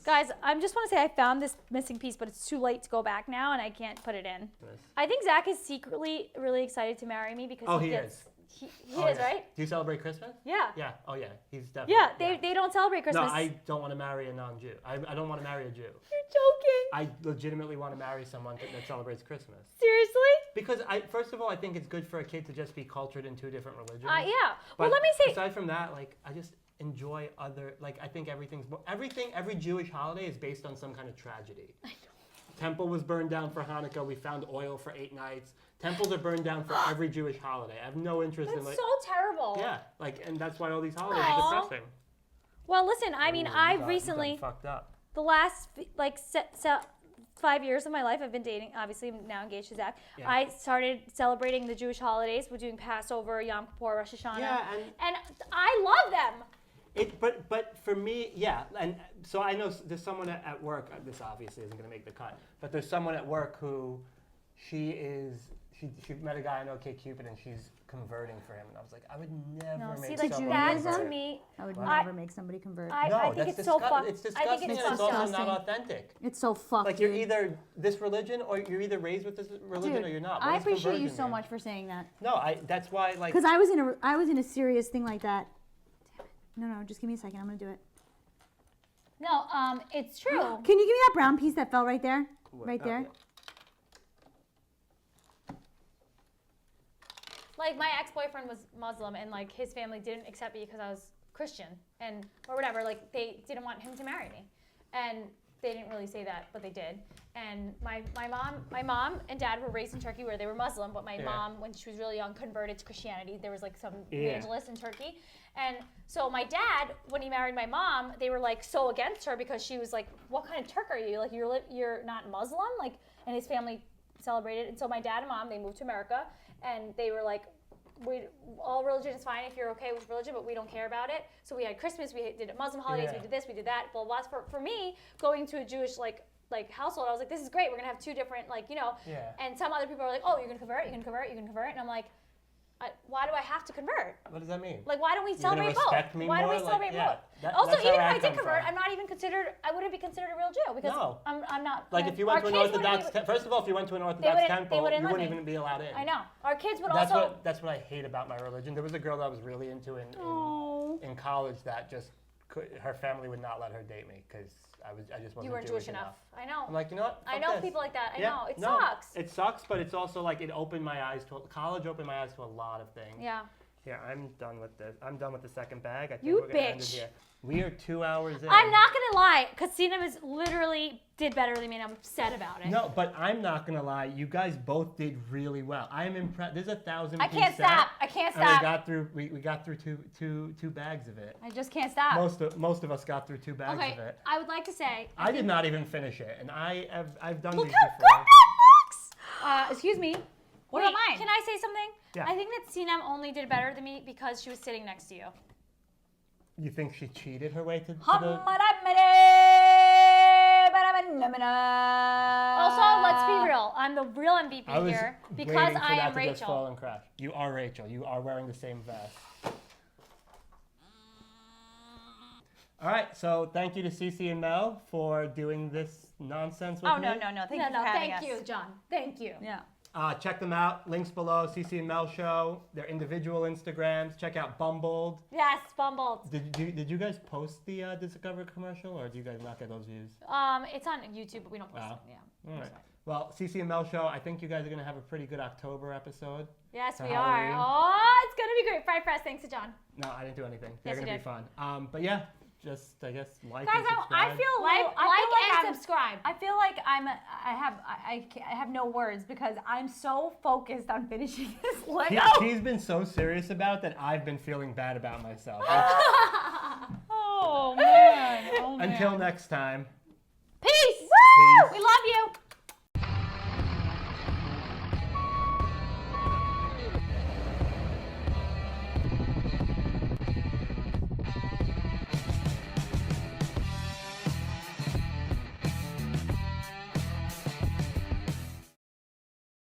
Guys, I just want to say I found this missing piece, but it's too late to go back now, and I can't put it in. I think Zach is secretly really excited to marry me because Oh, he he gets. is. He Oh, is, yeah. right? Do you celebrate Christmas? Yeah. Yeah. Oh, yeah. He's definitely. Yeah, they don't celebrate No, Christmas. I don't want to marry a non-Jew. I don't want to marry a Jew. You're joking. I legitimately want to marry someone that celebrates Christmas. Seriously? Because first of all, I think it's good for a kid to just be cultured in two different religions. Yeah. But Well, let me say. aside from that, like I just enjoy other. Like I think every Jewish holiday is based on some kind of tragedy. I know. Temple was burned down for Hanukkah. We found oil for 8 nights. Temples are burned down for every Jewish holiday. I have no interest in That's like. so terrible. Yeah, like, and that's why all these holidays Aw. are depressing. Well, listen, I mean, Ooh, I you got recently, fucked up. the last like 5 years of my life, I've been dating. Obviously, I'm now engaged to Zach. Yeah. I started celebrating the Jewish holidays. We're doing Passover, Yom Kippur, Rosh Hashanah, Yeah, and I love them. But for me, yeah, and so I know there's someone at work. This obviously isn't going to make the cut, but there's someone at work who, she met a guy on OkCupid and she's converting for him, and I was like, I would never No, make see, like someone that convert. to me, I would What? never make somebody convert. No, I think that's it's so fucked. It's I think disgusting, it's and it's so also disgusting. not authentic. It's so fucked. Like you're dude. either this religion or you're either raised with this religion Dude, or you're not. I What does appreciate you conversion so mean? much for saying that. No, that's why like. Because I was in a serious thing like that. Damn it. No, just give me a second. I'm gonna do it. No, it's true. Can you give me that brown piece that fell right there? Right oh, there? yeah. Like my ex-boyfriend was Muslim, and like his family didn't accept me because I was Christian, and or whatever. Like they didn't want him to marry me, and they didn't really say that, but they did. And my mom and dad were raised in Turkey where they were Muslim, but my Yeah. mom, when she was really young, converted to Christianity. There was like some Yeah. evangelist in Turkey, and so my dad, when he married my mom, they were like so against her because she was like, "What kind of Turk are you? Like you're not Muslim?" Like, and his family celebrated, and so my dad and mom, they moved to America, and they were like, all religion is fine if you're okay with religion, but we don't care about it. So we had Christmas, we did Muslim holidays, Yeah. we did this, we did that, blah, blah, blah. For me, going to a Jewish like household, I was like, this is great. We're gonna have 2 different Yeah. And some other people are like, oh, you're gonna convert, you're gonna convert, you're gonna convert, and I'm like, why do I have to convert? What does that mean? Like, why don't we You're gonna celebrate both? respect me Why do more? we Like, celebrate yeah, both? that- Also, that's even where if I I did come convert, from. I wouldn't be considered a real Jew because No. I'm not. Like if you went to an our kids wouldn't Orthodox, first of all, if you went to an Orthodox wouldn't- they temple, wouldn't you let wouldn't me. even be allowed in. I know. Our kids would That's also. that's what I hate about my religion. There was a girl that I was really into in college that just her family would not let her date me because I just wasn't You weren't Jewish enough. I know. I'm like, you know what? I Fuck know this. people like that. I Yeah, know. It no, sucks. It sucks, but it's also like it opened my eyes to college. Opened my eyes to a lot of things. Yeah. Yeah, I'm done with this. I'm done with the second bag. I think You we're gonna end it bitch. here. We are 2 hours in. I'm not gonna lie, because Sinem is literally did better than me, and I'm upset about it. No, but I'm not gonna lie. You guys both did really well. I am impressed. There's 1,000. I can't stop. I can't And stop. we got through two bags of it. I just can't stop. Most of us got through 2 bags Okay, of it. I would like to say. I did not even finish it, and I've done Look these how before. good that looks! Excuse me. What Wait, about mine? Can I say something? Yeah. I think that Sinem only did better than me because she was sitting next to you. You think she cheated her way to the? Also, let's be real. I'm the real MVP I was here because waiting for I that am to just fall Rachel. and crash. You are Rachel. You are wearing the same vest. All right, so thank you to Cece and Mel for doing this nonsense with Oh me. no. Thank you for having Thank us. you, John. Thank you. Yeah. Check them out. Links below. CC and Mel Show. Their individual Instagrams. Check out Bumbled. Yes, bumbled. Did you guys post the Discover commercial, or do you guys not get those views? It's on YouTube, but we don't post Wow. it. Yeah. All right. Well, CC and Mel Show. I think you guys are gonna have a pretty good October episode. Yes, For we Halloween. are. Oh, it's gonna be great. Fry press. Thanks to John. No, I didn't do anything. They're Yes, you gonna be did. fun. But yeah, just I guess like Guys, and I subscribe. feel Like I'm, and subscribe. I feel like I have no words because I'm so focused on finishing this Lego. He's been so serious about it that I've been feeling bad about myself. Oh man. Oh, man. Until next time. Peace. Peace. We love you.